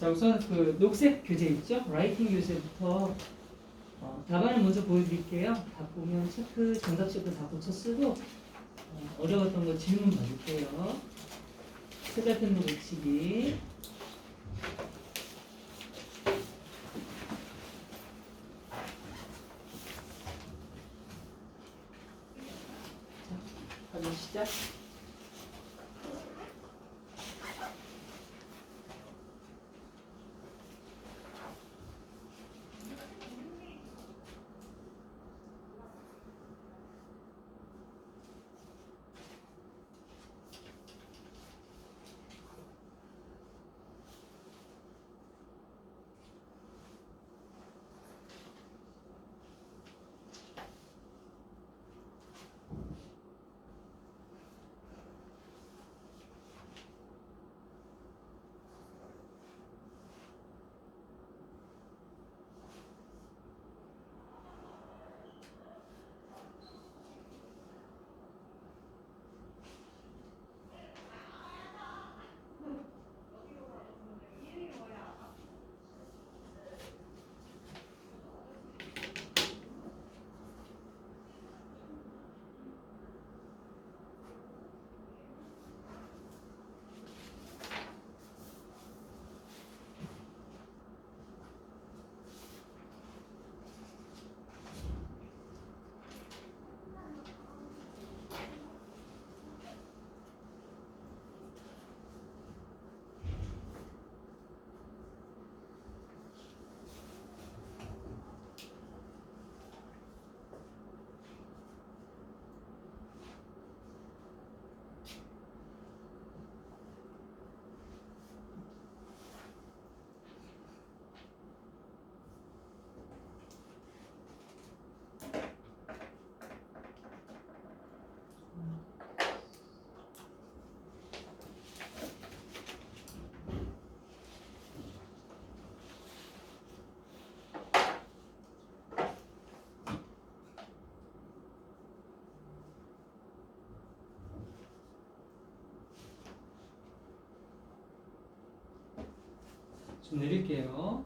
자, 우선 그 녹색 교재 있죠? 라이팅 교재부터 답안을 먼저 보여드릴게요. 다 보면 체크, 정답식도 다 고쳐 쓰고 어려웠던 거 질문 받을게요. 색깔펜으로 붙이기. 자, 바로 시작. 좀 내릴게요.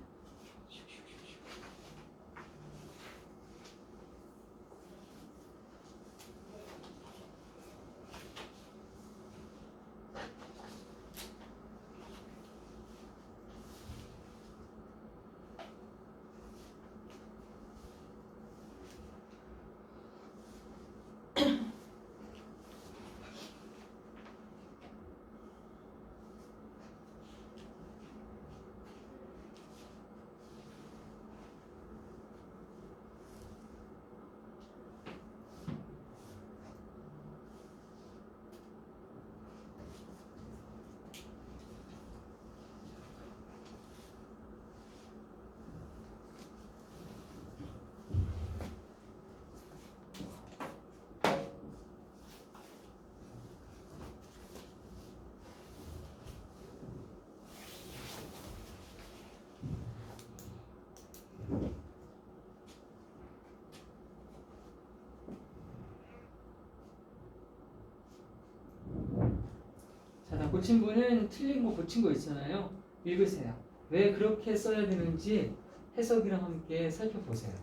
자, 다 고친 분은 틀린 거 고친 거 있잖아요. 읽으세요. 왜 그렇게 써야 되는지 해석이랑 함께 살펴보세요.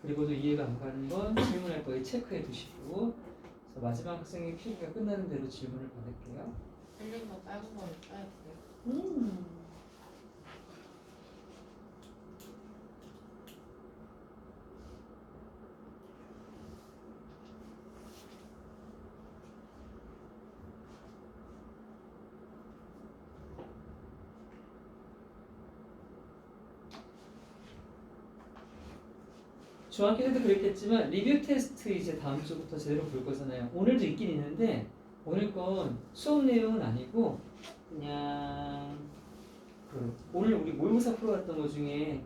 그리고도 이해가 안 가는 건 질문할 거에 체크해 두시고. 자, 마지막 학생의 필기가 끝나는 대로 질문을 받을게요. 틀린 거 짧은 거를 써야 돼요. 중학교 때도 그랬겠지만 리뷰 테스트 이제 다음 주부터 제대로 볼 거잖아요. 오늘도 있긴 있는데 오늘 건 수업 내용은 아니고 그냥 오늘 우리 모의고사 풀어왔던 것 중에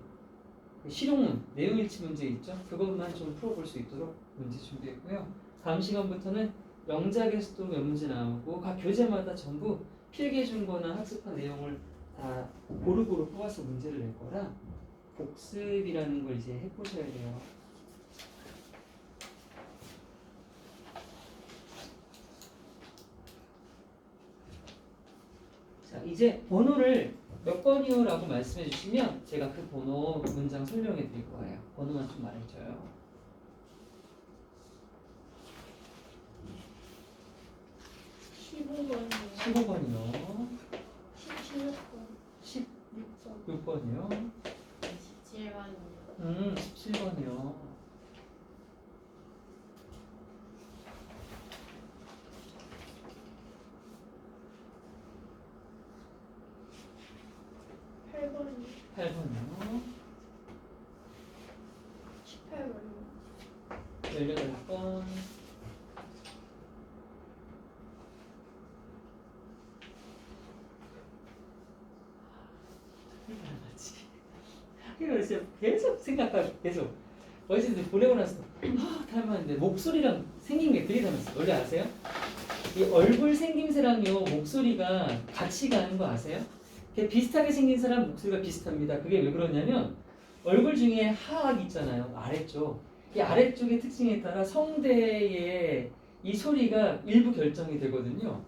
그 실용문 내용 일치 문제 있죠? 그것만 좀 풀어볼 수 있도록 문제 준비했고요. 다음 시간부터는 영작에서도 몇 문제 나오고 각 교재마다 전부 필기해준 거나 학습한 내용을 다 고루고루 뽑아서 문제를 낼 거라 복습이라는 걸 이제 해보셔야 돼요. 자, 이제 번호를 몇 번이요? 라고 말씀해 주시면 제가 그 번호 문장 설명해 드릴 거예요. 번호만 좀 말해줘요. 15번이요. 15번이요. 16번. 6번. 16번이요. 17번이요. 17번이요. 8번이요. 8번이요. 18번이요. 18번. 1번 진짜 계속 생각하고 계속 어제도 보내고 나서 닮았는데 목소리랑 생긴 게 되게 닮았어요. 원래 아세요? 이 얼굴 생김새랑요 목소리가 같이 가는 거 아세요? 이렇게 비슷하게 생긴 사람 목소리가 비슷합니다. 그게 왜 그러냐면 얼굴 중에 하악 있잖아요. 아래쪽. 이 아래쪽의 특징에 따라 성대의 이 소리가 일부 결정이 되거든요.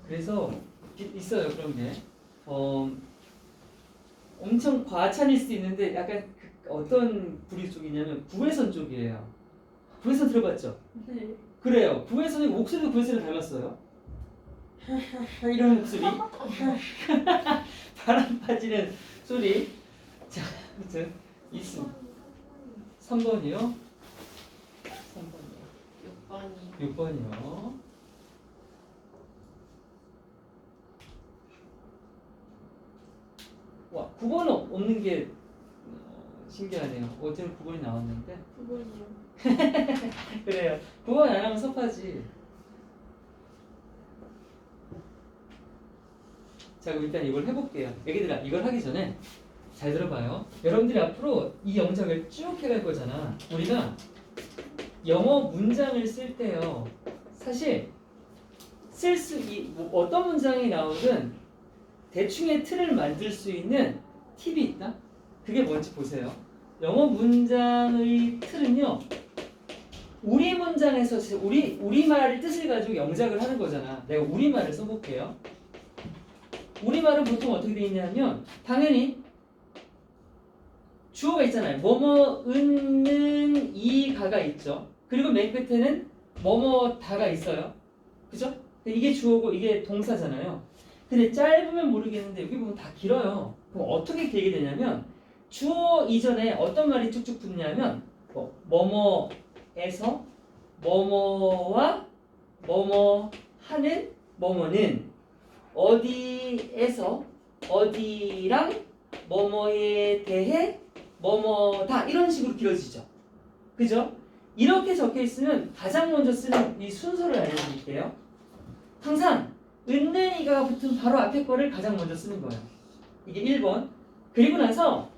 그래서 있어요 그런 게. 엄청 과찬일 수도 있는데 약간 어떤 부류 쪽이냐면 구혜선 쪽이에요. 구혜선 들어봤죠? 네. 그래요. 구혜선이 목소리도 구혜선을 닮았어요. 이런 목소리. 바람 빠지는 소리. 자, 아무튼 있습니다. 3번이요. 3번이요. 6번이. 6번이요. 와, 9번은 없는 게 신기하네요. 어제는 9번이 나왔는데. 9번이요. 그래요. 9번 안 하면 섭하지. 자, 그럼 일단 이걸 해볼게요. 애기들아, 이걸 하기 전에 잘 들어봐요. 여러분들이 앞으로 이 영작을 쭉 해갈 거잖아. 우리가 영어 문장을 쓸 때요. 사실 어떤 문장이 나오든 대충의 틀을 만들 수 있는 팁이 있다. 그게 뭔지 보세요. 영어 문장의 틀은요. 우리 문장에서 우리말의 뜻을 가지고 영작을 하는 거잖아. 내가 우리말을 써볼게요. 우리말은 보통 어떻게 되어 있냐면 당연히 주어가 있잖아요. 뭐뭐은 이가가 있죠. 그리고 맨 끝에는 뭐뭐다가 있어요. 그죠? 이게 주어고 이게 동사잖아요. 근데 짧으면 모르겠는데 여기 보면 다 길어요. 그럼 어떻게 길게 되냐면 주어 이전에 어떤 말이 쭉쭉 붙냐면 뭐뭐에서 뭐뭐와 뭐뭐 하는 뭐뭐는 어디에서 어디랑 뭐뭐에 대해 뭐뭐다 이런 식으로 길어지죠. 그죠? 이렇게 적혀 있으면 가장 먼저 쓰는 이 순서를 알려드릴게요. 항상 있는 이가 붙은 바로 앞에 거를 가장 먼저 쓰는 거예요. 이게 1번. 그리고 나서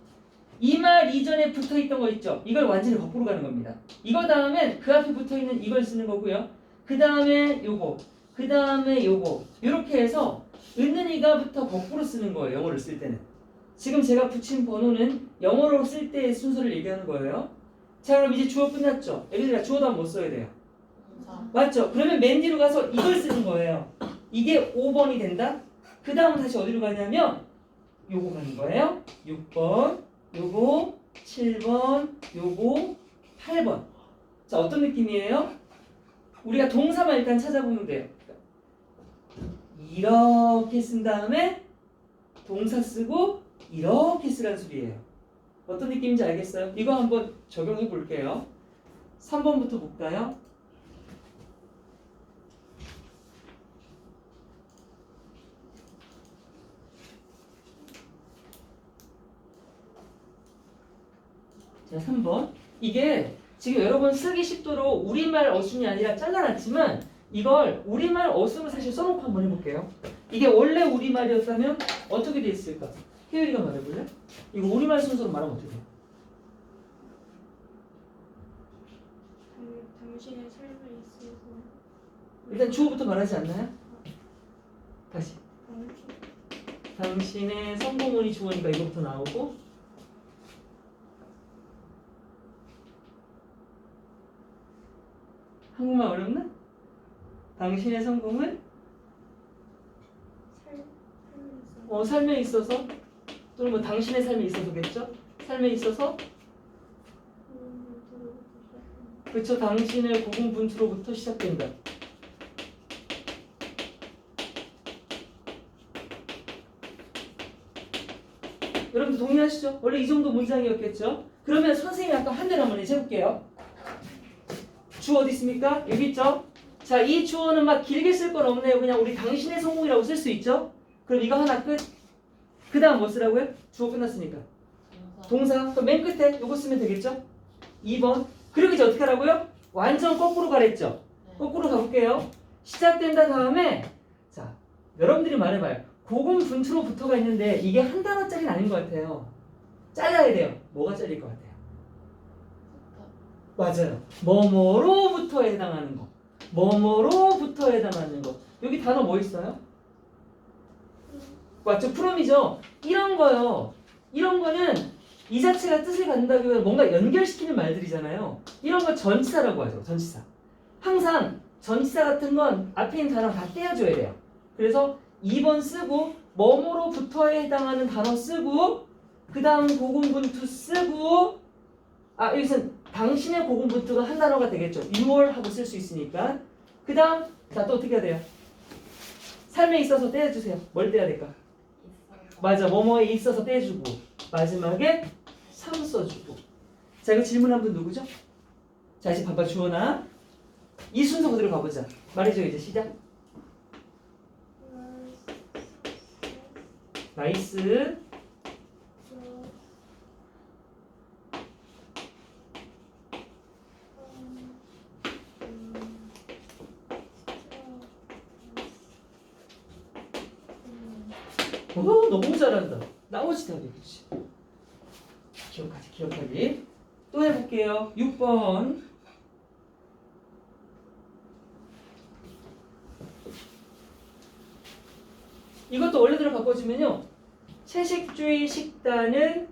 이 말 이전에 붙어 있던 거 있죠? 이걸 완전히 거꾸로 가는 겁니다. 이거 다음엔 그 앞에 붙어 있는 이걸 쓰는 거고요. 그 다음에 요거, 그 다음에 요거. 이렇게 해서 있는 이가부터 거꾸로 쓰는 거예요. 영어를 쓸 때는. 지금 제가 붙인 번호는 영어로 쓸 때의 순서를 얘기하는 거예요. 자, 그럼 이제 주어 끝났죠? 얘들아, 주어 다음 뭐 써야 돼요? 동사. 맞죠? 그러면 맨 뒤로 가서 이걸 쓰는 거예요. 이게 5번이 된다? 그 다음은 다시 어디로 가냐면 요거 가는 거예요. 6번, 요거 7번, 요거 8번. 자, 어떤 느낌이에요? 우리가 동사만 일단 찾아보면 돼요. 이렇게 쓴 다음에 동사 쓰고 이렇게 쓰라는 소리예요. 어떤 느낌인지 알겠어요? 이거 한번 적용해 볼게요. 3번부터 볼까요? 자, 3번. 이게 지금 여러분 쓰기 쉽도록 우리말 어순이 아니라 잘라놨지만 이걸 우리말 어순을 사실 써놓고 한번 해볼게요. 이게 원래 우리말이었다면 어떻게 돼 있을까? 혜율이가 말해볼래? 이거 우리말 순서로 말하면 어떻게 돼요? 당신의 삶에 있어서 일단 주어부터 말하지 않나요? 다시. 당신 당신의 성공운이 주어니까 이거부터 나오고 한국말 어렵나? 당신의 성공은 삶에 있어서 삶에 있어서 또는 뭐 당신의 삶에 있어서겠죠? 삶에 있어서 그렇죠. 당신의 고군분투로부터 시작된다. 여러분들 동의하시죠? 원래 이 정도 문장이었겠죠? 그러면 선생님이 아까 한 대로 한번 해볼게요. 주어 어디 있습니까? 여기 있죠? 자, 이 주어는 막 길게 쓸 건 없네요. 그냥 우리 당신의 성공이라고 쓸 수 있죠? 그럼 이거 하나 끝. 그 다음 뭐 쓰라고요? 주어 끝났으니까. 동사. 그럼 맨 끝에 요거 쓰면 되겠죠? 2번. 그리고 이제 어떻게 하라고요? 완전 거꾸로 가랬죠? 거꾸로 가볼게요. 시작된다 다음에 자, 여러분들이 말해봐요. 고군분투로부터가 있는데 이게 한 단어짜리는 아닌 것 같아요. 잘라야 돼요. 뭐가 잘릴 것 같아요? 맞아요. 뭐뭐로부터에 해당하는 거. 뭐뭐로부터에 해당하는 거. 여기 단어 뭐 있어요? 맞죠? 프롬이죠? 이런 거요. 이런 거는 이 자체가 뜻을 갖는다기보다 뭔가 연결시키는 말들이잖아요. 이런 거 전치사라고 하죠. 전치사. 항상 전치사 같은 건 앞에 있는 단어 다 떼어줘야 돼요. 그래서 2번 쓰고 뭐뭐로부터에 해당하는 단어 쓰고 그 다음 고군분투 쓰고 여기서는 당신의 고군분투가 한 단어가 되겠죠. your 하고 쓸 수 있으니까. 그 다음 자 또 어떻게 해야 돼요? 삶에 있어서 떼어주세요. 뭘 떼야 될까? 맞아. 뭐뭐에 있어서 떼주고 마지막에 3 써주고. 자 이거 질문 한 분 누구죠? 자 이제 봐봐 주어나 이 순서 그대로 가보자. 말해줘 이제 시작. 나이스. 너무 잘한다. 나머지 다 되겠지. 기억하기. 또 해볼게요. 6번. 이것도 원래대로 바꿔주면요. 채식주의 식단은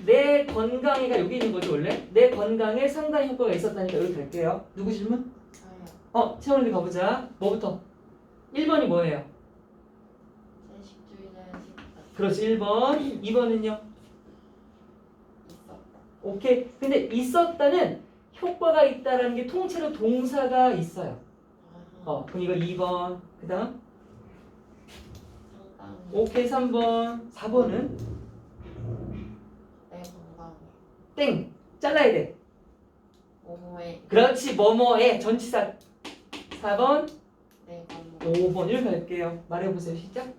내 건강에가 여기 있는 거죠 원래. 내 건강에 상당히 효과가 있었다니까 여기 갈게요. 누구 질문? 채원이 가보자. 뭐부터? 1번이 뭐예요? 채식주의자의 식단. 그렇지 1번. 2번은요? 있었다. 오케이. 근데 있었다는 효과가 있다라는 게 통째로 동사가 있어요. 그럼 이거 2번. 그 다음? 상당히 오케이 3번. 4번은? 내 건강에 땡. 잘라야 돼. 뭐뭐에 그렇지 뭐뭐에 전치사. 4번. 내 건강 5번. 이렇게 갈게요. 말해보세요. 시작.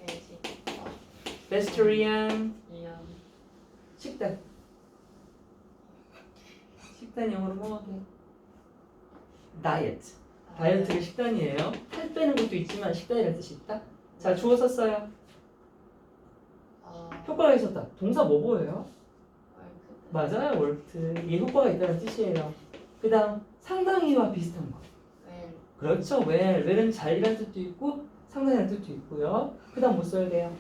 식단 베스트리안. 이연 식단. 식단 영어로 뭐 하게? 다이어트. 다이어트가 식단이에요. 살 빼는 것도 있지만 식단이라는 뜻이 있다. 자, 주어 썼어요. 효과가 있었다. 동사 뭐 보여요? 맞아요. 월트. 이게 효과가 있다는 뜻이에요. 그 다음 상당히와 비슷한 거. 그렇죠. well은 잘이라는 뜻도 있고 상당히라는 뜻도 있고요. 그 다음 뭐 써야 돼요?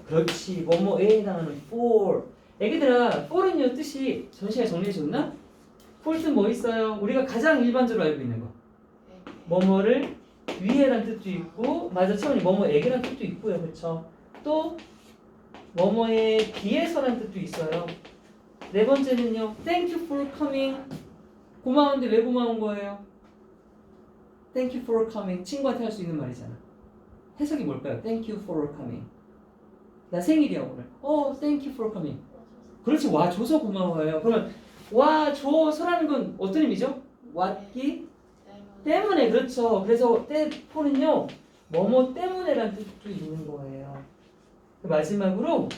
그렇지. 뭐뭐에 해당하는 for. 애기들아, for은요 뜻이 전 시간에 정리해줬나? for 뜻 뭐 있어요? 우리가 가장 일반적으로 알고 있는 거. 뭐뭐를 위해라는 뜻도 있고, 맞아, 채원이 뭐뭐에게라는 뜻도 있고요, 그렇죠? 또 뭐뭐에 비해서라는 뜻도 있어요. 네 번째는요, thank you for coming. 고마운데 왜 고마운 거예요? Thank you for coming. 친구한테 할 수 있는 말이잖아. 해석이 뭘까요? Thank you for coming. 나 생일이야 오늘. Thank you for coming. 그렇지. 와 줘서 고마워요. 그러면 와 줘서라는 건 어떤 의미죠? 왔기 때문에. 그렇죠. 그래서 때포는요 뭐뭐 때문에라는 뜻도 있는 거예요. 마지막으로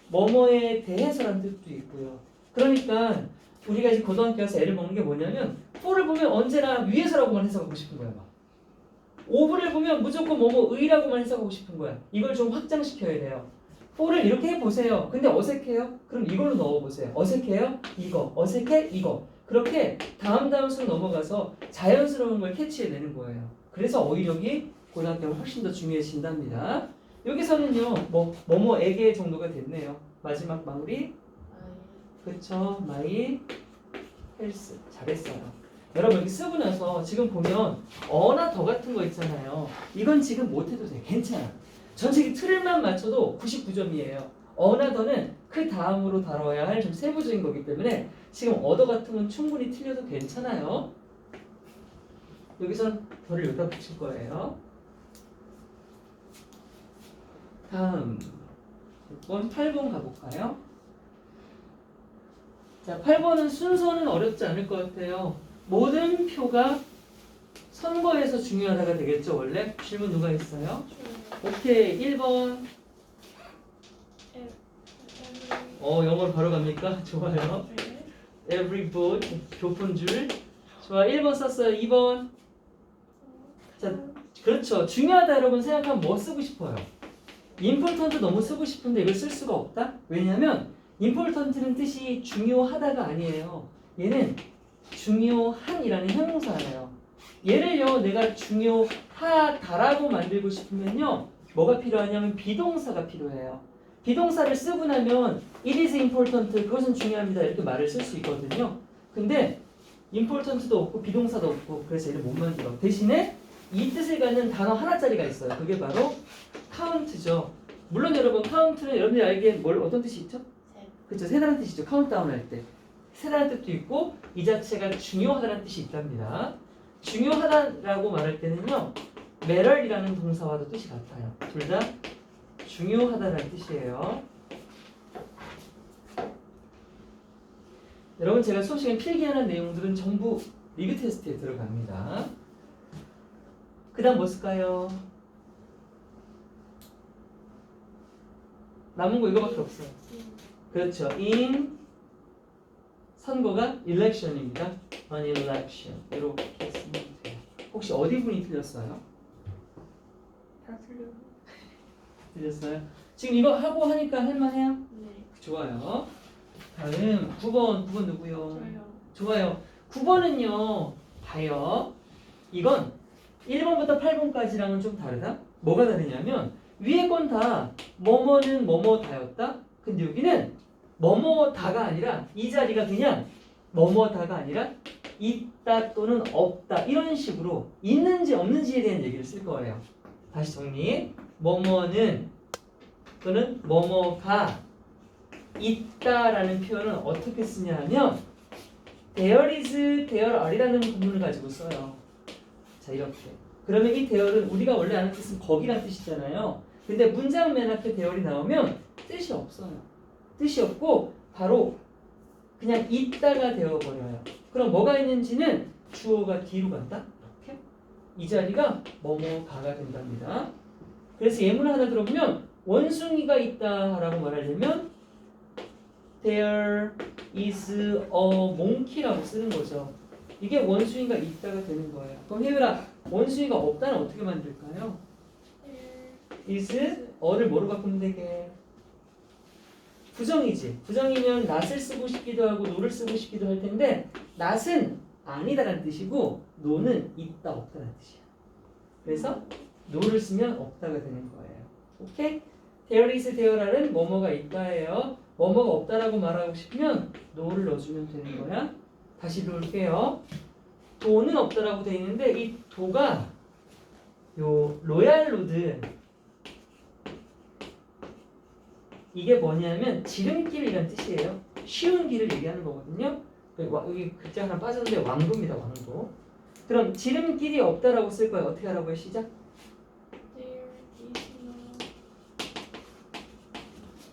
뭐뭐에 대해서라는 뜻도 있고요. 그러니까 우리가 이제 고등학교 가서 애를 먹는 게 뭐냐면 for를 보면 언제나 위에서라고만 해석하고 싶은 거야. 막. over를 보면 무조건 뭐뭐의라고만 해석하고 싶은 거야. 이걸 좀 확장시켜야 돼요. for를 이렇게 해보세요. 근데 어색해요? 그럼 이걸로 넣어보세요. 어색해요? 이거. 어색해? 이거. 그렇게 다음 수로 넘어가서 자연스러운 걸 캐치해내는 거예요. 그래서 어휘력이 고등학교는 훨씬 더 중요해진답니다. 여기서는요. 뭐뭐에게 정도가 됐네요. 마지막 마무리. 그쵸. my health. 잘했어요. 여러분 여기 쓰고 나서 지금 보면 어나 더 같은 거 있잖아요. 이건 지금 못해도 돼. 괜찮아. 전체적인 틀만 맞춰도 99점이에요. 어나더는 그 다음으로 다뤄야 할 좀 세부적인 거기 때문에 지금 어더 같으면 충분히 틀려도 괜찮아요. 여기선 덜을 여기다 붙일 거예요. 다음 6번 8번 가볼까요? 자, 8번은 순서는 어렵지 않을 것 같아요. 모든 표가 선거에서 중요하다가 되겠죠, 원래? 질문 누가 있어요? 좋아요. 오케이, 1번. 영어로 바로 갑니까? 좋아요. 네. Every boat, 교본줄. 좋아, 1번 썼어요. 2번. 자, 그렇죠. 중요하다 여러분 생각하면 뭐 쓰고 싶어요? important 너무 쓰고 싶은데 이걸 쓸 수가 없다? 왜냐하면 important는 뜻이 중요하다가 아니에요. 얘는 중요한이라는 형용사예요. 얘를요 내가 중요하다라고 만들고 싶으면요 뭐가 필요하냐면 비동사가 필요해요. 비동사를 쓰고 나면 it is important 그것은 중요합니다 이렇게 말을 쓸 수 있거든요. 근데 important도 없고 비동사도 없고 그래서 얘를 못 만들어. 대신에 이 뜻을 갖는 단어 하나짜리가 있어요. 그게 바로 count죠. 물론 여러분 count는 여러분들이 알기엔 어떤 뜻이 있죠? 그렇죠. 세다는 뜻이죠. 카운트다운 할 때. 세다는 뜻도 있고 이 자체가 중요하다는 뜻이 있답니다. 중요하다라고 말할 때는요. matter이라는 동사와도 뜻이 같아요. 둘 다 중요하다는 뜻이에요. 여러분 제가 수업 시간에 필기하는 내용들은 전부 리뷰 테스트에 들어갑니다. 그 다음 뭐 쓸까요? 남은 거 이거밖에 없어요. 그렇죠. in 선거가 election입니다. an election 이렇게 쓰면 돼요. 혹시 어디 분이 틀렸어요? 다 틀려. 틀렸어요? 지금 이거 하고 하니까 할만해요? 네. 좋아요. 다음 9번 누구요? 저요. 좋아요. 9번은요. 봐요. 이건 1번부터 8번까지랑은 좀 다르다? 뭐가 다르냐면 위에 건 다 뭐뭐는 뭐뭐다였다? 근데 여기는 뭐뭐다가 아니라 이 자리가 그냥 뭐뭐다가 아니라 있다 또는 없다 이런 식으로 있는지 없는지에 대한 얘기를 쓸 거예요. 다시 정리. 뭐뭐는 또는 뭐뭐가 있다라는 표현은 어떻게 쓰냐 하면 there is, there are라는 구문을 가지고 써요. 자 이렇게. 그러면 이 there는 우리가 원래 아는 뜻은 거기란 뜻이잖아요. 근데 문장 맨 앞에 there이 나오면 뜻이 없어요. 뜻이 없고 바로 그냥 있다가 되어버려요. 그럼 뭐가 있는지는 주어가 뒤로 간다. 이렇게. 이 자리가 뭐뭐가가 된답니다. 그래서 예문을 하나 들어보면 원숭이가 있다라고 말하려면 There is a monkey라고 쓰는 거죠. 이게 원숭이가 있다가 되는 거예요. 그럼 혜율아, 원숭이가 없다는 어떻게 만들까요? is 어를 뭐로 바꾸면 되게? 부정이지. 부정이면 not을 쓰고 싶기도 하고 no를 쓰고 싶기도 할 텐데 not은 아니다라는 뜻이고 no는 있다 없다라는 뜻이야. 그래서 no를 쓰면 없다가 되는 거예요. 오케이? There is there라는 뭐뭐가 있다예요. 뭐뭐가 없다라고 말하고 싶으면 no를 넣어주면 되는 거야. 다시 놓을게요. 도는 없다라고 돼 있는데 이 도가 요 로얄 로드 이게 뭐냐면 지름길이란 뜻이에요. 쉬운 길을 얘기하는 거거든요. 여기 글자 하나 빠졌는데 왕도입니다. 왕도. 그럼 지름길이 없다라고 쓸 거예요. 어떻게 하라고요? 시작. There is no.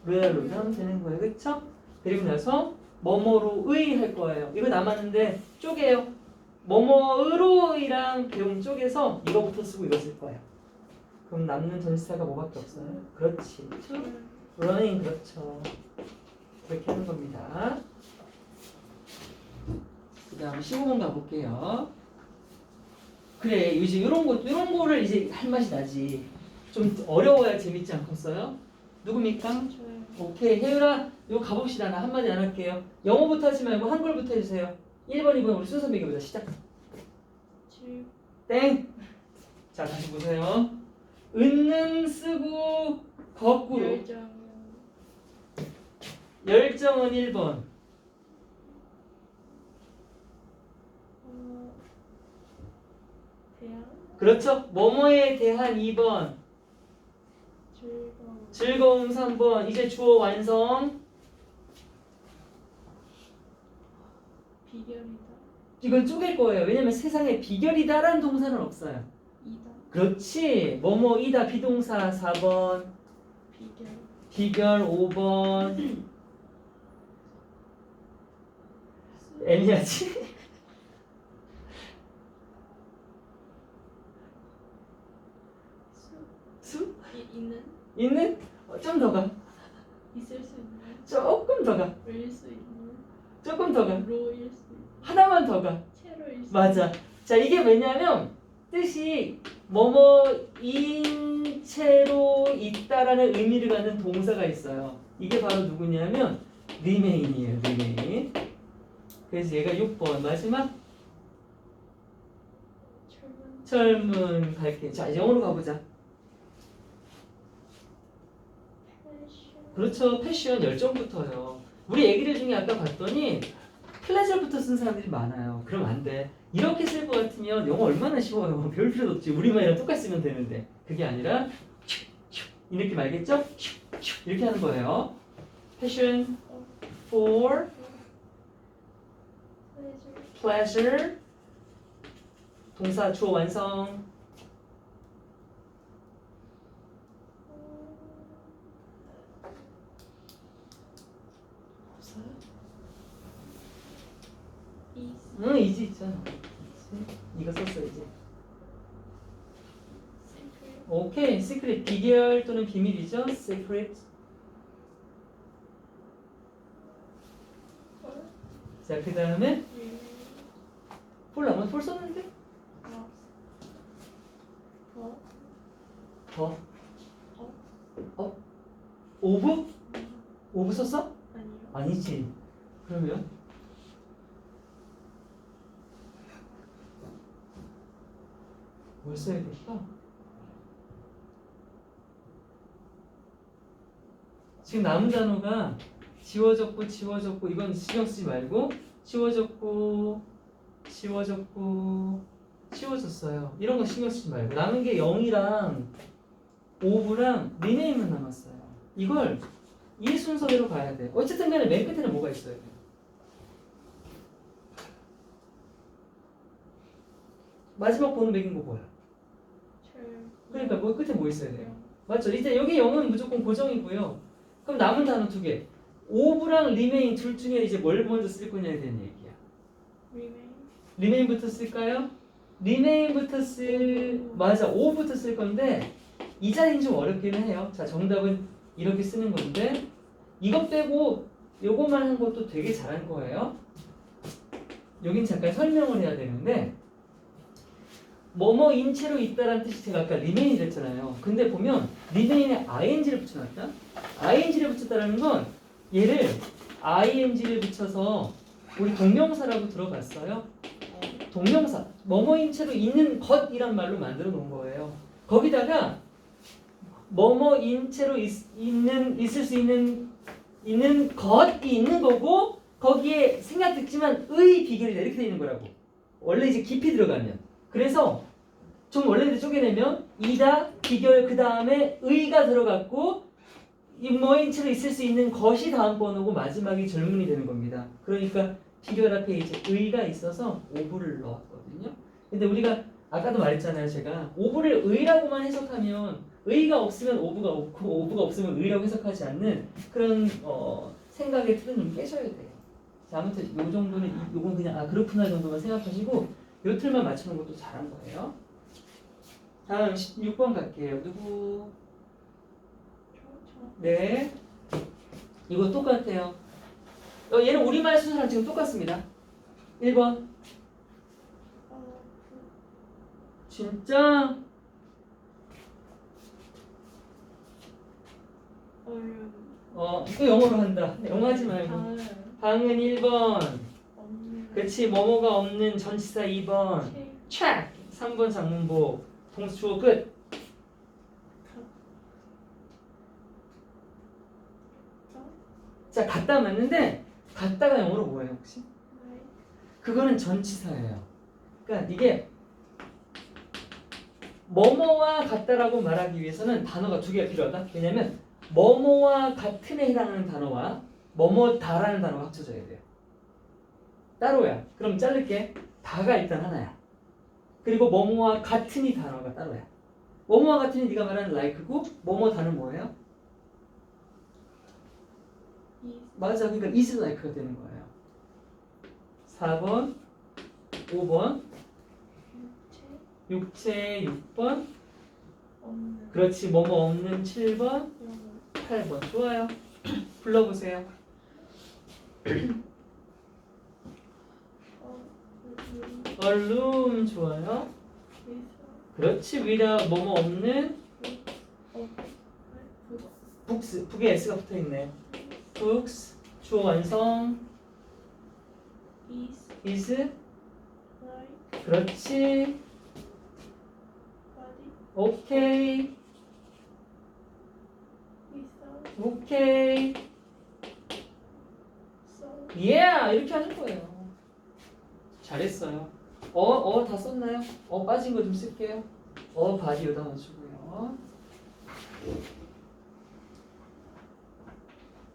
로얄 로드 하면 되는 거예요. 그쵸? 그리고 나서 뭐뭐로의 할 거예요. 이거 남았는데 쪼개요. 뭐뭐으로이랑 배운 쪼개서 이거부터 쓰고 이거 쓸 거예요. 그럼 남는 전치사가 뭐밖에 없어요? 그렇지. running 그렇죠. 그렇게 하는 겁니다. 그 다음 15번 가볼게요. 그래 이제 이런 거를 이제 할 맛이 나지. 좀 어려워야 재밌지 않겠어요? 누굽니까? 저요. 오케이 혜율아 이거 가봅시다. 나 한마디 안 할게요. 영어부터 하지 말고 한글부터 해주세요. 1번 2번 우리 순서 매겨보자. 시작. 집. 땡. 자 다시 보세요. 은는 쓰고 거꾸로 열정. 열정은 1번. 대학. 그렇죠. 뭐뭐에 대한 2번. 즐거운. 즐거움 3번. 이제 주어 완성. 비결이다. 이건 쪼갤 거예요. 왜냐면 세상에 비결이다라는 동사는 없어요. 이다. 그렇지. 뭐뭐이다 비동사 4번. 비결. 비결 5번. 애매하지? 수. 수? 있는. 있는? 좀 더 가. 있을 수 있는. 조금 더 가. 일 수 있는. 조금 더 가. 로일 수 있는. 하나만 더 가. 채로일 수 맞아. 자, 이게 왜냐면 뜻이 뭐뭐인 채로 있다라는 의미를 갖는 동사가 있어요. 이게 바로 누구냐면 remain이에요. remain. 그래서 얘가 6번 마지막 있는. 철문 갈게. 자, 영어로 가보자. 패션. 그렇죠. 패션 열정부터요. 우리 애기들 중에 아까 봤더니 플레저부터 쓴 사람들이 많아요. 그럼 안 돼. 이렇게 쓸 것 같으면 영어 얼마나 쉬워요. 배울 필요도 없지. 우리말이랑 똑같이 쓰면 되는데. 그게 아니라 이 느낌 알겠죠? 이렇게 하는 거예요. Passion for pleasure. 동사 주어 완성. 응, 이지 있잖아. 이거 썼어야지. 오케이, 시크릿 비결 또는 비밀이죠. 시크릿. 자, 그 다음에 폴 나만 폴 썼는데 더. 오브? 오브 썼어? 아니요. 아니지. 그러면 뭘 써야 될까? 지금 남은 단어가 지워졌고 지워졌고 이건 신경 쓰지 말고 지워졌고 지워졌고 지워졌어요. 이런 거 신경 쓰지 말고 남은 게 0이랑 5랑 리네임만 남았어요. 이걸 이 순서대로 가야 돼. 어쨌든 간에 맨 끝에는 뭐가 있어야 돼? 마지막 번호 매긴 거 뭐야? 그러니까 뭐 끝에 뭐 있어야 돼요? 맞죠? 이제 여기 0은 무조건 고정이고요. 그럼 남은 단어 두 개. 오브랑 리메인 둘 중에 이제 뭘 먼저 쓸 거냐에 대한 얘기야. 리메인부터 쓸까요? 리메인부터 맞아. 오부터 쓸 건데 이 자리는 좀 어렵기는 해요. 자, 정답은 이렇게 쓰는 건데 이것 빼고 요것만 한 것도 되게 잘한 거예요. 여긴 잠깐 설명을 해야 되는데 뭐뭐 인체로 있다라는 뜻이 제가 아까 리메인이라 했잖아요. 근데 보면 리메인에 ing를 붙여놨다. ing를 붙였다는 건 얘를 ing를 붙여서 우리 동명사라고 들어봤어요. 동명사 뭐뭐 인체로 있는 것이란 말로 만들어 놓은 거예요. 거기다가 뭐뭐 인체로 있을 수 있는 것이 있는 거고 거기에 생략 듣지만 의 비결이다 이렇게 돼 있는 거라고. 원래 이제 깊이 들어가면. 그래서 좀 원래대로 쪼개내면 이다 비결 그 다음에 의가 들어갔고 뭐인체로 있을 수 있는 것이 다음 번호고 마지막이 절문이 되는 겁니다. 그러니까 비결 앞에 이제 의가 있어서 오브를 넣었거든요. 근데 우리가 아까도 말했잖아요. 제가 오브를 의라고만 해석하면 의가 없으면 오브가 없고 오브가 없으면 의라고 해석하지 않는 그런 생각의 틀은 좀 깨셔야 돼요. 자, 아무튼 요 정도는 요건 그냥 아 그렇구나 정도만 생각하시고 요 틀만 맞추는 것도 잘한 거예요. 다음 16번 갈게요. 누구? 네. 이거 똑같아요. 얘는 우리말 순서랑 지금 똑같습니다. 1번. 진짜? 이거 영어로 한다. 영어 하지 말고. 방은 1번. 그렇지. 뭐뭐가 없는 전치사 2번. check. 3번 장문보. 동사 주어 끝. 자, 같다 맞는데 같다가 영어로 뭐예요 혹시? 그거는 전치사예요. 그러니까 이게 뭐뭐와 같다라고 말하기 위해서는 단어가 두 개가 필요하다. 왜냐면 뭐뭐와 같음에 해당하는 단어와 뭐뭐다라는 단어가 합쳐져야 돼요. 따로야. 그럼 자를게. 다가 일단 하나야. 그리고 뭐뭐와 같은이 단어가 따로야. 뭐뭐와 같은이 네가 말하는 like고 뭐뭐다는 뭐예요? is 맞아. 그러니까 is like가 되는 거예요. 4번, 5번, 육체 육체 6번, 없는 그렇지. 뭐뭐 없는 7번, 영어 8번. 좋아요. 불러보세요. 어 얼룸 좋아요. is 그렇지. without 뭐뭐 없는 그거 books. 북에 s가 붙어있네. books. 주어 완성. is is. like 그렇지. body 오케이. without 오케이. soul Yeah. 이렇게 하는 거예요. 잘했어요. 다 썼나요? 빠진 거 좀 쓸게요. 바디 여기다 맞추고요.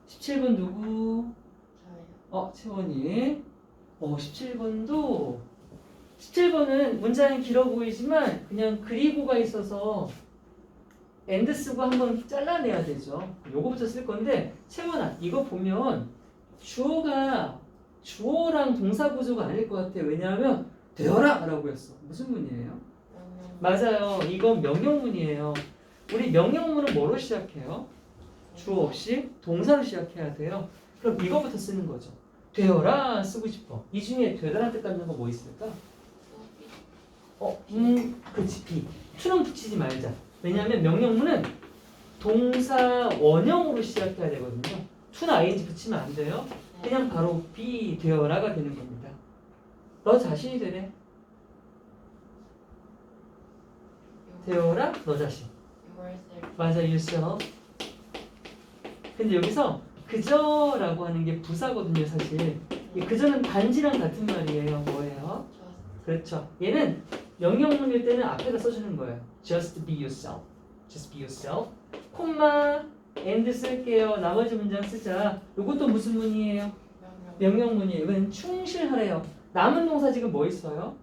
17번 누구? 저요. 채원이. 17번은 문장이 길어 보이지만 그냥 그리고가 있어서 엔드 쓰고 한번 잘라내야 되죠. 요거부터 쓸 건데 채원아 이거 보면 주어랑 동사 구조가 아닐 것 같아. 왜냐하면 되어라 라고 했어. 무슨 문이에요? 맞아요. 이건 명령문이에요. 우리 명령문은 뭐로 시작해요? 주어 없이 동사로 시작해야 돼요. 그럼 이거부터 쓰는 거죠. 되어라 쓰고 싶어. 이 중에 되다란 뜻 갖는 거 뭐 있을까? 그치 be. to는 붙이지 말자. 왜냐하면 명령문은 동사 원형으로 시작해야 되거든요. to나 ing 붙이면 안 돼요. 그냥 바로 be 되어라가 되는 겁니다. 너 자신이 되래. 되어라 너 자신. 맞아 yourself. 근데 여기서 그저라고 하는 게 부사거든요 사실. 이 그저는 단지랑 같은 말이에요. 뭐예요? 그렇죠. 얘는 명령문일 때는 앞에다 써주는 거예요. Just be yourself. Just be yourself. 콤마 and 쓸게요. 나머지 문장 쓰자. 이것도 무슨 문이에요? 명령문이에요. 이건 충실하래요. 남은 동사 지금 뭐 있어요?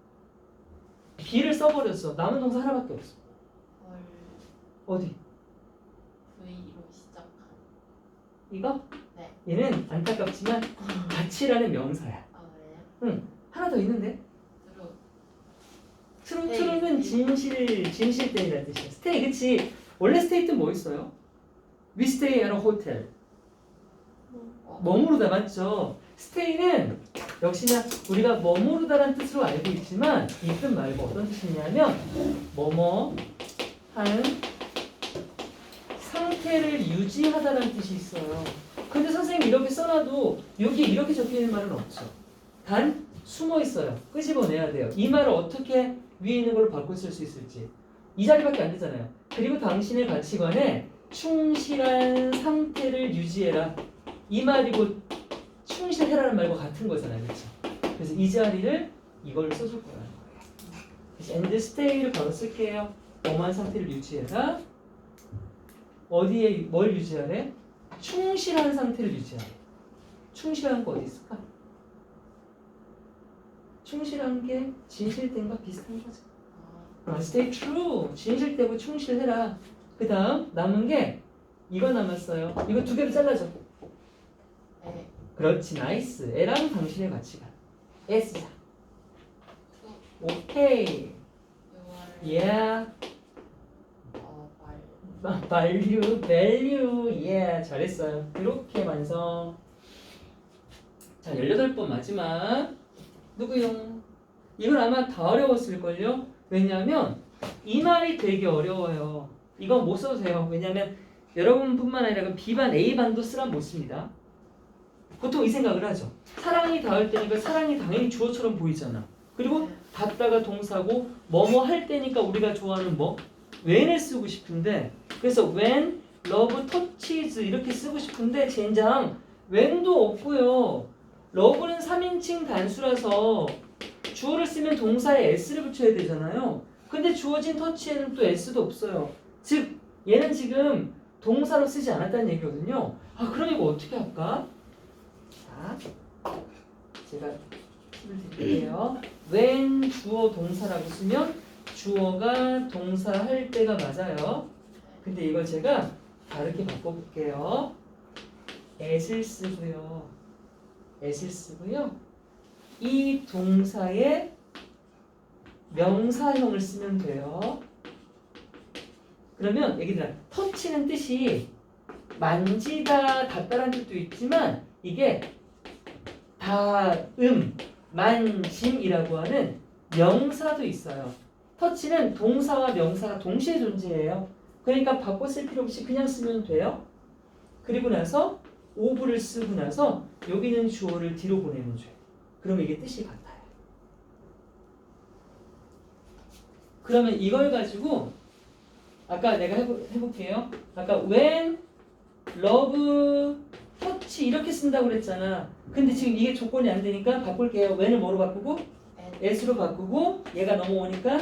be를 써버렸어. 남은 동사 하나밖에 없어. 어디? V로 시작한. 이거? 네. 얘는 안타깝지만 가치라는 명사야. 그래요? 하나 더 있는데? 트루. 트루는 진실되이라는 뜻이야. 스테이, 그치? 원래 스테이트는 뭐 있어요? We stay at a hotel. 머무르다 맞죠? 스테이는 역시나 우리가 머무르다라는 뜻으로 알고 있지만 이 뜻 말고 어떤 뜻이냐면 뭐뭐 하는 상태를 유지하다라는 뜻이 있어요. 근데 선생님 이렇게 써놔도 여기 이렇게 적혀있는 말은 없죠. 단 숨어 있어요. 끄집어내야 돼요. 이 말을 어떻게 위에 있는 걸로 바꿔 쓸 수 있을지. 이 자리밖에 안 되잖아요. 그리고 당신의 가치관에 충실한 상태를 유지해라. 이 말이고 충실해라는 말과 같은 거잖아요. 그렇죠? 그래서 이 자리를 이걸로 써줄 거라는 거예요. 그래서 and stay를 바로 쓸게요. 엄한 상태를 유지해라. 어디에 뭘 유지하래? 충실한 상태를 유지하래. 충실한 거 어디 있을까? 충실한 게 진실된과 비슷한 거죠. Stay true. 진실되고 충실해라. 그 다음 남은 게 이거 남았어요. 이거 두 개로 잘라줘. 네. 그렇지, 나이스. 애랑 당신의 가치관. S자. 오케이. Yeah. value. Yeah. 잘했어요. 이렇게 완성. 자, 18번 마지막. 누구용? 이건 아마 다 어려웠을걸요? 왜냐하면 이 말이 되게 어려워요. 이건 못 써도 돼요. 왜냐하면 여러분뿐만 아니라 B반, A반도 쓰란 못 씁니다. 보통 이 생각을 하죠. 사랑이 닿을 때니까 사랑이 당연히 주어처럼 보이잖아. 그리고 닿다가 동사고 뭐뭐 할 때니까 우리가 좋아하는 뭐 when을 쓰고 싶은데 그래서 when, love, touches 이렇게 쓰고 싶은데 젠장 when도 없고요. love는 3인칭 단수라서 주어를 쓰면 동사에 s를 붙여야 되잖아요. 근데 주어진 터치에는 또 s도 없어요. 즉 얘는 지금 동사로 쓰지 않았다는 얘기거든요. 아 그럼 이거 어떻게 할까? 자, 제가 팁을 드릴게요. when 주어 동사라고 쓰면 주어가 동사 할 때가 맞아요. 근데 이걸 제가 다르게 바꿔볼게요. as를 쓰고요. as를 쓰고요. 이 동사의 명사형을 쓰면 돼요. 그러면 얘기들아, 터치는 뜻이 만지다, 닿다라는 뜻도 있지만 이게 닿음, 만짐이라고 하는 명사도 있어요. 터치는 동사와 명사가 동시에 존재해요. 그러니까 바꿔 쓸 필요 없이 그냥 쓰면 돼요. 그리고 나서 오브를 쓰고 나서 여기는 주어를 뒤로 보내는 줘요. 그러면 이게 뜻이 같아요. 그러면 이걸 가지고 아까 내가 해볼게요. 아까 when, love, touch 이렇게 쓴다고 그랬잖아. 근데 지금 이게 조건이 안 되니까 바꿀게요. when을 뭐로 바꾸고 s로 바꾸고 얘가 넘어오니까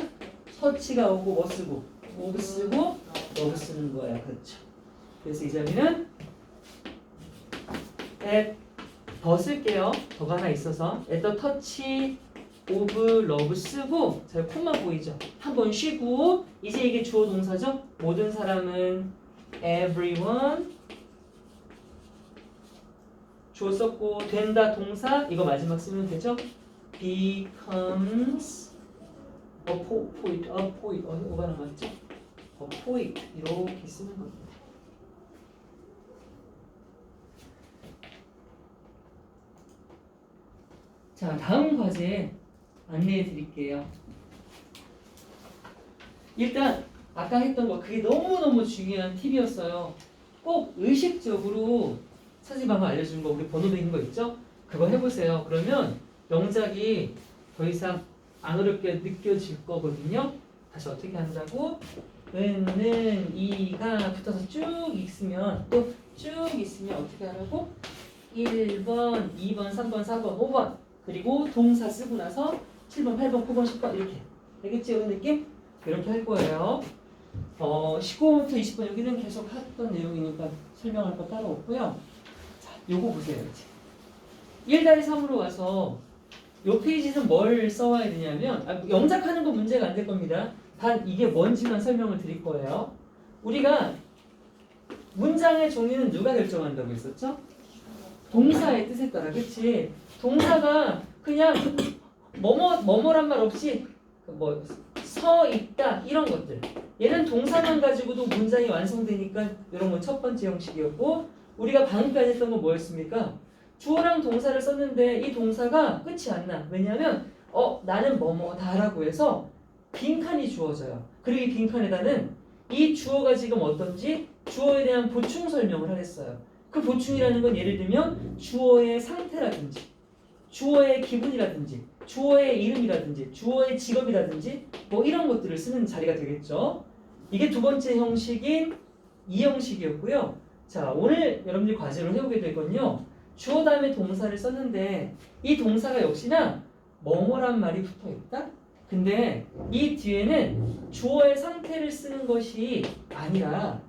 touch가 오고 뭐 쓰고 move 쓰고 love 쓰는 거야. 그렇죠. 그래서 이 자리는 at 더 쓸게요. 더가 하나 있어서 at the touch of love 쓰고 자 콤마 보이죠? 한번 쉬고 이제 이게 주어 동사죠? 모든 사람은 everyone 주어 썼고 된다 동사 이거 마지막 쓰면 되죠? becomes a poet 뭐가 남았죠? a poet 이렇게 쓰는 겁니다. 자 다음 과제 안내해 드릴게요. 일단 아까 했던 거 그게 너무너무 중요한 팁이었어요. 꼭 의식적으로 사실 방금 알려준 거 우리 번호 매긴 거 있죠? 그거 해보세요. 그러면 영작이 더 이상 안 어렵게 느껴질 거거든요. 다시 어떻게 한다고? 은는 이가 붙어서 쭉 있으면 또 쭉 있으면 어떻게 하라고? 1번, 2번, 3번, 4번, 5번 그리고 동사 쓰고 나서 7번, 8번, 9번, 10번 이렇게 되겠지? 이런 느낌? 이렇게 할 거예요. 19번부터 20번 여기는 계속 했던 내용이니까 설명할 거 따로 없고요. 자, 요거 보세요. 이제 1-3으로 와서 요 페이지는 뭘 써와야 되냐면 영작하는 거 문제가 안 될 겁니다. 단 이게 뭔지만 설명을 드릴 거예요. 우리가 문장의 종류는 누가 결정한다고 했었죠? 동사의 뜻에 따라, 그치? 동사가 그냥 뭐뭐란 말 없이 뭐 서 있다 이런 것들. 얘는 동사만 가지고도 문장이 완성되니까 이런 건 첫 번째 형식이었고 우리가 방금까지 했던 건 뭐였습니까? 주어랑 동사를 썼는데 이 동사가 끝이 안 나. 왜냐하면 나는 뭐뭐다라고 해서 빈칸이 주어져요. 그리고 이 빈칸에다는 이 주어가 지금 어떤지 주어에 대한 보충 설명을 하랬어요. 그 보충이라는 건 예를 들면 주어의 상태라든지 주어의 기분이라든지 주어의 이름이라든지 주어의 직업이라든지 뭐 이런 것들을 쓰는 자리가 되겠죠. 이게 두 번째 형식인 이 형식이었고요. 자, 오늘 여러분들이 과제로 해보게 될 건요. 주어 다음에 동사를 썼는데 이 동사가 역시나 뭐뭐란 말이 붙어 있다? 근데 이 뒤에는 주어의 상태를 쓰는 것이 아니라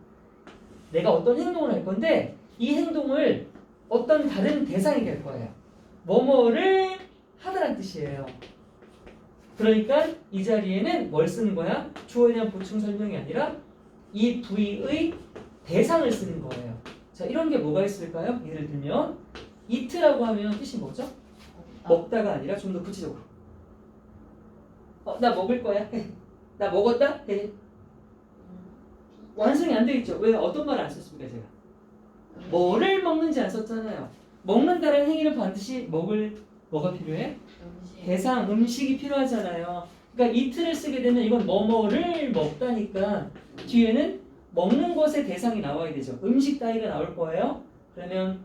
내가 어떤 행동을 할 건데 이 행동을 어떤 다른 대상에게 할 거예요. 뭐뭐를 하다란 뜻이에요. 그러니까 이 자리에는 뭘 쓰는 거야? 주어에 대한 보충 설명이 아니라 이 부위의 대상을 쓰는 거예요. 자, 이런 게 뭐가 있을까요? 예를 들면 eat라고 하면 뜻이 뭐죠? 먹다가 아니라 좀 더 구체적으로 나 먹을 거야. 나 먹었다? 완성이 안 되어 있죠. 왜? 어떤 말을 안 썼습니까? 제가 뭐를 먹는지 안 썼잖아요. 먹는다는 행위는 반드시 뭐가 필요해? 대상, 음식이 필요하잖아요. 그러니까 eat를 쓰게 되면 이건 뭐뭐를 먹다니까 뒤에는 먹는 것의 대상이 나와야 되죠. 음식 따위가 나올 거예요. 그러면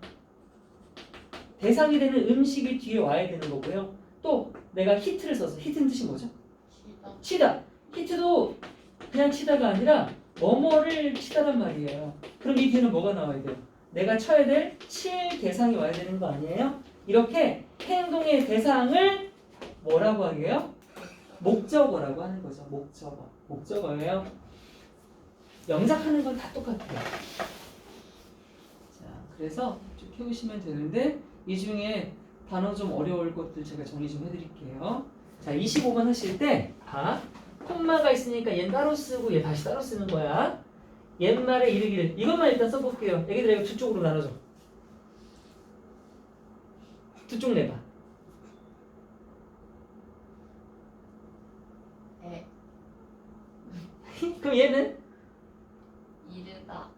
대상이 되는 음식이 뒤에 와야 되는 거고요. 또 내가 히트를 써서 히트는 뜻이 뭐죠? 치다. 히트도 그냥 치다가 아니라 뭐뭐를 치다란 말이에요. 그럼 이 뒤에는 뭐가 나와야 돼요? 내가 쳐야 될 칠 대상이 와야 되는 거 아니에요? 이렇게 행동의 대상을 뭐라고 하게요? 목적어라고 하는 거죠. 목적어. 목적어예요. 영작하는 건 다 똑같아요. 자, 그래서 쭉 해보시면 되는데 이 중에 단어 좀 어려울 것들 제가 정리 좀 해드릴게요. 자, 25번 하실 때 봐. 콤마가 있으니까 얘 따로 쓰고 얘 다시 따로 쓰는 거야. 옛말에 이르기를 이것만 일단 써볼게요. 애기들 이거 두 쪽으로 나눠줘. 두 쪽 내봐. 에. 그럼 얘는? 이르다.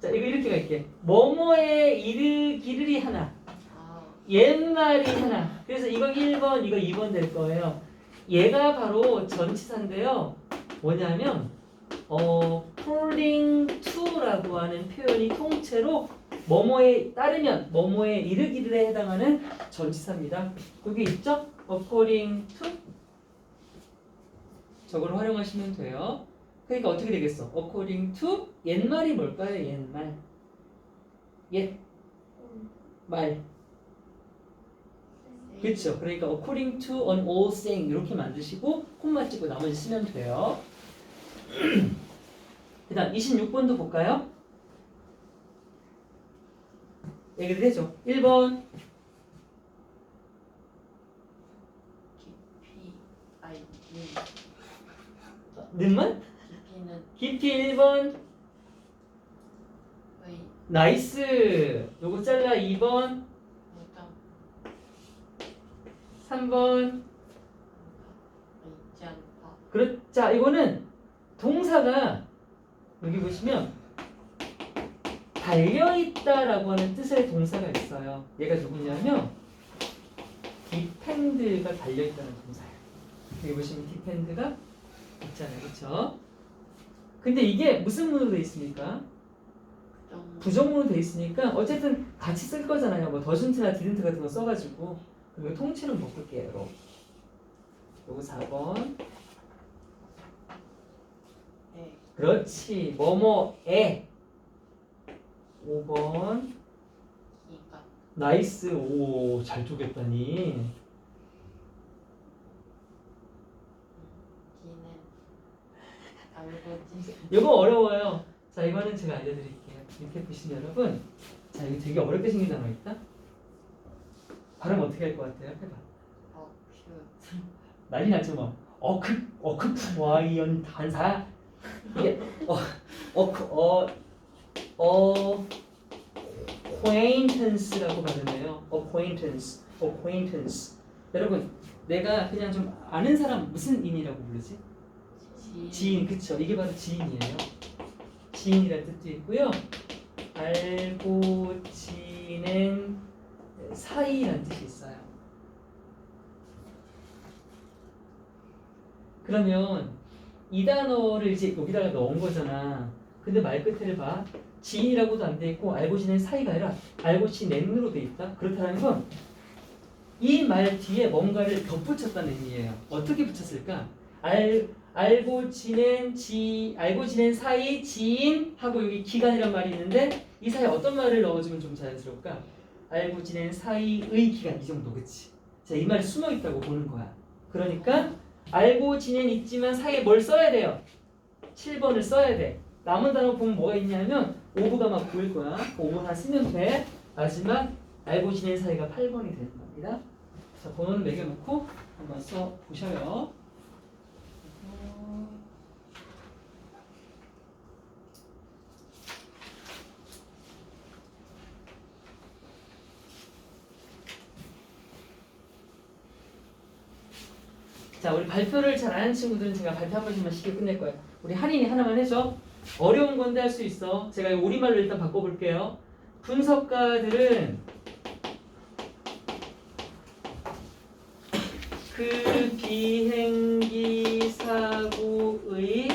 자, 이거 이렇게 갈게. 뭐뭐에 이르기를이 하나. 아. 옛말이 하나. 그래서 이거 1번, 이거 2번 될 거예요. 얘가 바로 전치사인데요. 뭐냐면 according to라고 하는 표현이 통째로 뭐뭐에 따르면 뭐뭐에 이르기를에 해당하는 전치사입니다. 여기 있죠? according to 저걸 활용하시면 돼요. 그러니까 어떻게 되겠어? according to 옛말이 뭘까요? 옛말. 옛말. 그렇죠. 그러니까 according to an old saying 이렇게 만드시고 콤마 찍고 나머지 쓰면 돼요. 그 다음 26번도 볼까요? 얘기를 해줘. 1번 깊이. 아니. 는만? 깊이는 깊이 1번 의. 나이스. 요거 잘라 2번 무정. 3번 있지 않다. 자 이거는 동사가 여기 보시면 달려있다라고 하는 뜻의 동사가 있어요. 얘가 누구냐면 depend가 달려있다는 동사예요. 여기 보시면 depend가 있잖아요. 그렇죠? 근데 이게 무슨 문으로 돼 있습니까? 부정문으로 돼 있으니까 어쨌든 같이 쓸 거잖아요. 뭐 doesn't나 didn't 같은 거 써가지고 그리고 통째로 묶을게요. 요거 4번 에. 그렇지. 뭐뭐에 5번 기가. 나이스. 오, 잘 쪼갰다니. 기는 알고지. 이거 어려워요. 자, 이거는 제가 알려드릴게요. 이렇게 보시면 여러분, 자, 이거 되게 어렵게 생긴 단어 있다. 발음 어떻게 할 것 같아요? 해봐. 큐. 난리 났죠 뭐. 어크푸와이언 단사. 이게 acquaintance라고 발음해요. acquaintance. 여러분, 내가 그냥 좀 아는 사람 무슨 인이라고 부르지? 지인, 그쵸? 이게 바로 지인이에요. 지인이라는 뜻도 있고요. 알고 지낸 사이라는 뜻이 있어요. 그러면 이 단어를 이제 여기다가 넣은 거잖아. 근데 말 끝에를 봐. 지인이라고도 안 돼 있고 알고 지낸 사이가 아니라 알고 지낸으로 돼 있다. 그렇다는 건 이 말 뒤에 뭔가를 덧붙였다는 의미예요. 어떻게 붙였을까? 알고 지낸 사이 지인 하고 여기 기간이란 말이 있는데 이 사이에 어떤 말을 넣어주면 좀 자연스러울까? 알고 지낸 사이의 기간 이 정도. 그치? 자, 이 말이 숨어 있다고 보는 거야. 그러니까 알고 지낸 있지만 사이에 뭘 써야 돼요? 7번을 써야 돼. 남은 단어 보면 뭐가 있냐면 오브가 막 보일 거야. 오브 하나 쓰면 돼. 마지막 알고 지낸 사이가 8번이 되는 겁니다. 자, 번호는 매겨놓고 한번 써 보셔요. 자, 우리 발표를 잘 안 하는 친구들은 제가 발표 한 번씩만 쉽게 끝낼 거예요. 우리 한인이 하나만 해줘. 어려운 건데 할 수 있어. 제가 이거 우리말로 일단 바꿔볼게요. 분석가들은 그 비행기 사고의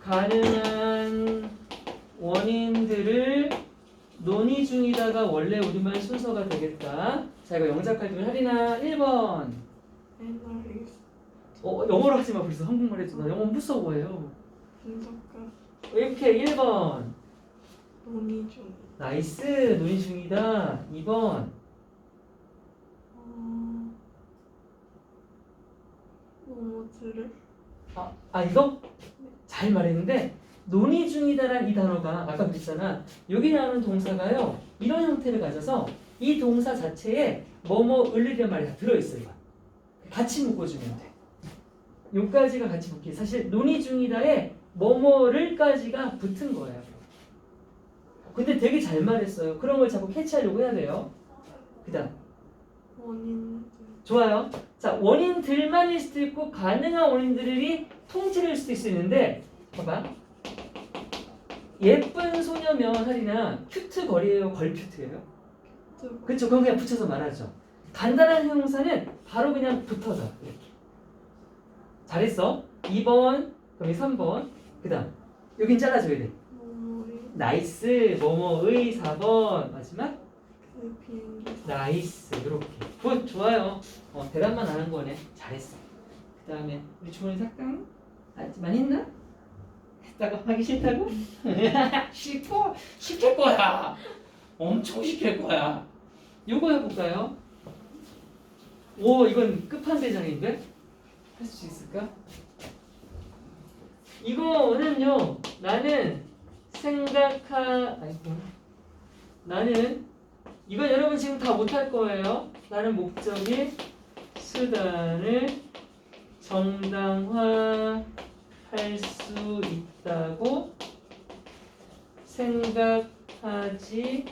가능한 원인들을 논의 중이다가 원래 우리말 순서가 되겠다. 자, 이거 영작할 때 할인아 1번. 애널리스트 영어로 하지 마. 벌써 한국말 해줘. 나 영어 무서워해요. 분석가 이렇게 1번. 논의 중 나이스. 논의 중이다. 2번. 뭐뭐들을 이거? 잘 말했는데 논의 중이다라는 이 단어가 아까 그랬잖아. 여기 나오는 동사가요. 이런 형태를 가져서 이 동사 자체에 뭐뭐을이란 말이 다 들어있어요. 같이 묶어주면 돼. 요까지가 같이 붙기. 사실 논의 중이다에 뭐뭐를까지가 붙은 거예요. 근데 되게 잘 말했어요. 그런 걸 자꾸 캐치하려고 해야 돼요. 그 다음 원인들 좋아요. 자, 원인들만일 수도 있고 가능한 원인들이 통째일 수도 있는데 봐봐. 예쁜 소녀면 하리나 큐트 거리예요, 걸큐트예요? 그렇죠. 그건 그냥 붙여서 말하죠. 간단한 형용사는 바로 그냥 붙어서 이렇게. 잘했어. 2번, 그럼 3번. 그 다음 여긴 잘라줘야 돼. 뭐뭐의 나이스. 뭐뭐의 4번. 마지막 그 비행기 나이스. 이렇게. 굿. 좋아요. 대답만 안 한 거네. 잘했어. 그 다음에 우리 주원이 삭강 많이 했나? 했다고? 하기 싫다고? 싫고 시킬 거야. 엄청 시킬 거야. 요거 해볼까요? 오, 이건 끝판대장인데? 할 수 있을까? 이거는요, 나는 이건 여러분 지금 다 못할 거예요. 나는 목적이 수단을 정당화할 수 있다고 생각하지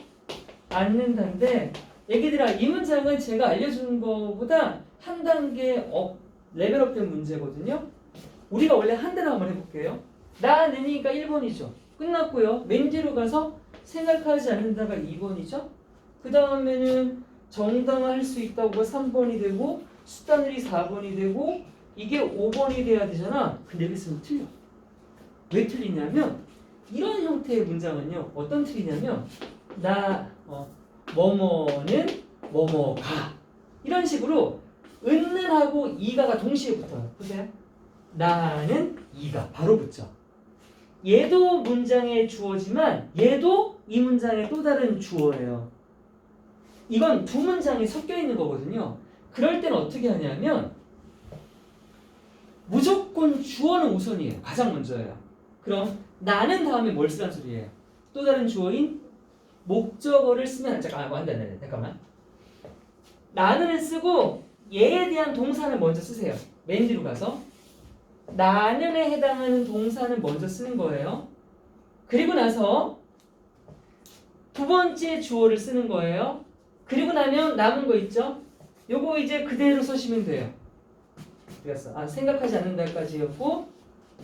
않는다인데, 애기들아, 이 문장은 제가 알려주는 것보다 한 단계 레벨업된 문제거든요. 우리가 원래 한 대로 한번 해볼게요. 나는이가 1번이죠. 끝났고요. 맨 뒤로 가서 생각하지 않는다가 2번이죠. 그 다음에는 정당화할 수 있다고가 3번이 되고 수단을이 4번이 되고 이게 5번이 돼야 되잖아. 근데 여기 쓰면 틀려. 왜 틀리냐면 이런 형태의 문장은요. 어떤 틀리냐면 뭐뭐는 뭐뭐가 이런 식으로 은는하고 이가가 동시에 붙어요. 보세요. 나는 이가 바로 붙죠. 얘도 문장의 주어지만 얘도 이 문장의 또 다른 주어예요. 이건 두 문장이 섞여 있는 거거든요. 그럴 때는 어떻게 하냐면 무조건 주어는 우선이에요. 가장 먼저예요. 그럼 나는 다음에 뭘 쓰란 소리예요? 또 다른 주어인 목적어를 쓰면 잠깐만. 나는을 쓰고 얘에 대한 동사는 먼저 쓰세요. 맨 뒤로 가서 나는에 해당하는 동사는 먼저 쓰는 거예요. 그리고 나서 두 번째 주어를 쓰는 거예요. 그리고 나면 남은 거 있죠? 요거 이제 그대로 쓰시면 돼요. 그랬어. 생각하지 않는다까지였고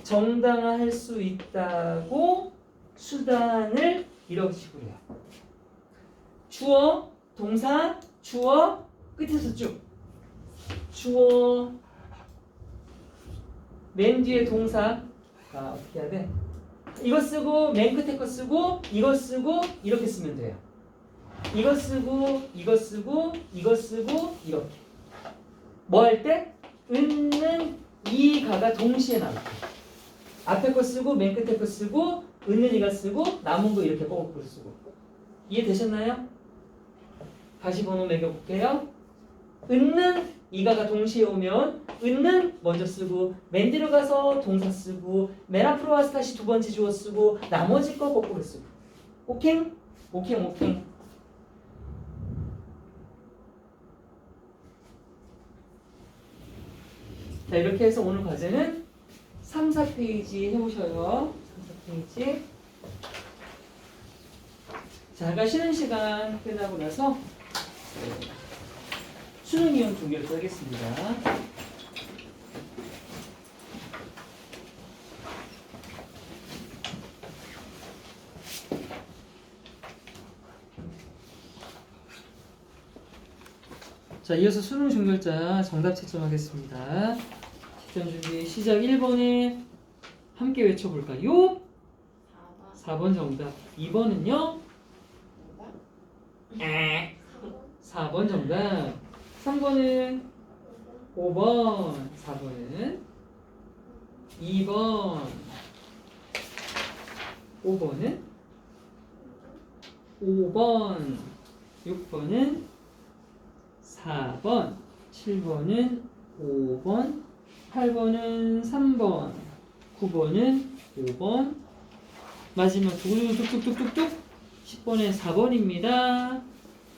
정당화할 수 있다고 수단을 이렇게 식으로 해요. 주어, 동사, 주어, 끝에서 쭉. 주어, 맨 뒤에 동사. 어떻게 해야 돼? 이거 쓰고 맨 끝에 거 쓰고 이거 쓰고 이렇게 쓰면 돼요. 이거 쓰고 이거 쓰고 이거 쓰고 이렇게. 뭐 할 때? 은는 이가가 동시에 나올 때. 앞에 거 쓰고 맨 끝에 거 쓰고 은는 이가 쓰고 남은 거 이렇게 거꾸로 쓰고. 이해되셨나요? 다시 번호 매겨볼게요. 은는 이가가 동시에 오면 은는 먼저 쓰고 맨 뒤로 가서 동사 쓰고 맨 앞으로 와서 다시 두 번째 주어 쓰고 나머지 거 거꾸로 쓰고. 오케이? 오케이. 자, 이렇게 해서 오늘 과제는 3, 4페이지 해보셔요. 3, 4페이지. 자, 잠깐 쉬는 시간 끝나고 나서 수능 이용 종료를 또 하겠습니다. 자, 이어서 수능 종결자 정답 채점하겠습니다. 채점 준비 시작. 1번에 함께 외쳐볼까요? 4번 정답. 2번은요? 4번 정답. 3번은 5번. 4번은 2번. 5번은 5번. 6번은 4번. 7번은 5번. 8번은 3번, 9번은 5번, 마지막 뚝뚝뚝뚝뚝뚝 10번에 4번입니다.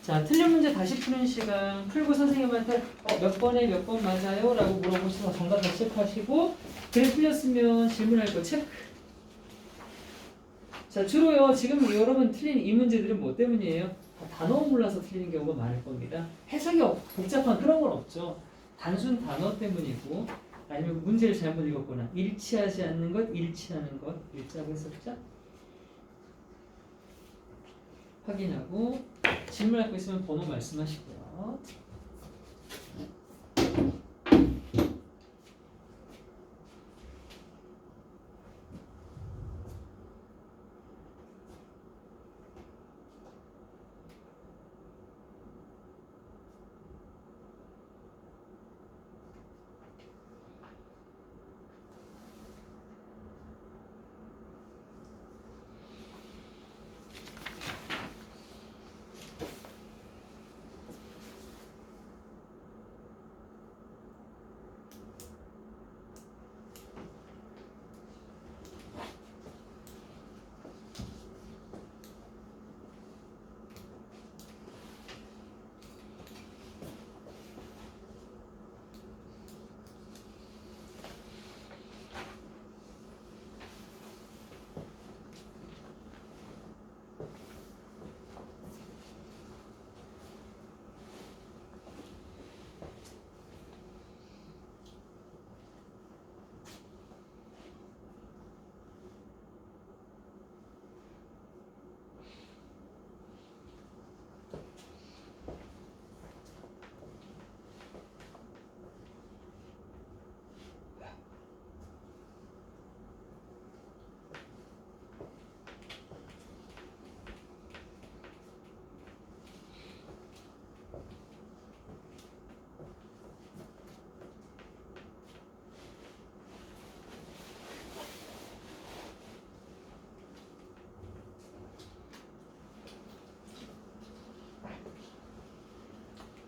자, 틀린 문제 다시 푸는 시간. 풀고 선생님한테 몇 번에 몇 번 맞아요? 라고 물어보시면 정답 다 체크하시고, 그래 틀렸으면 질문할 거 체크. 자, 주로요, 지금 여러분 틀린 이 문제들은 뭐 때문이에요? 다 단어 몰라서 틀리는 경우가 많을 겁니다. 해석이 복잡한 그런 건 없죠. 단순 단어 때문이고, 아니면 문제를 잘못 읽었거나, 일치하지 않는 것, 일치하는 것, 일자고 했었죠? 확인하고, 질문할 거 있으면 번호 말씀하시고요.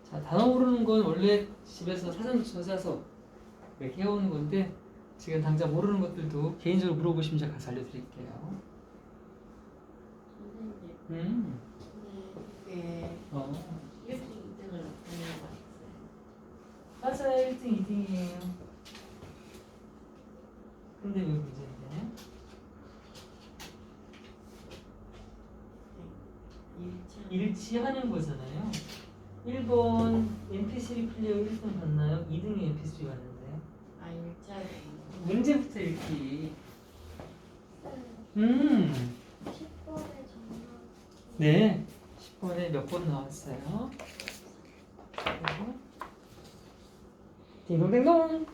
자, 단어 모르는 건 원래 집에서 사전 사서 이렇게 해오는 건데, 지금 당장 모르는 것들도 개인적으로 물어보시면 제가 가서 알려드릴게요. 선생님, 이게 어. 이렇게 2등을 나타내는 거 있어요. 맞아요. 1등, 2등이에요. 근데 왜 문제인데? 일치하는 거잖아요. 1번 MP3 플레이어 1등 봤나요? 2등이 MP3 봤는데요. 아, 일자리. 문제부터 읽기. 10번에 정답. 네. 10번에 몇 번 나왔어요? 딩동댕동.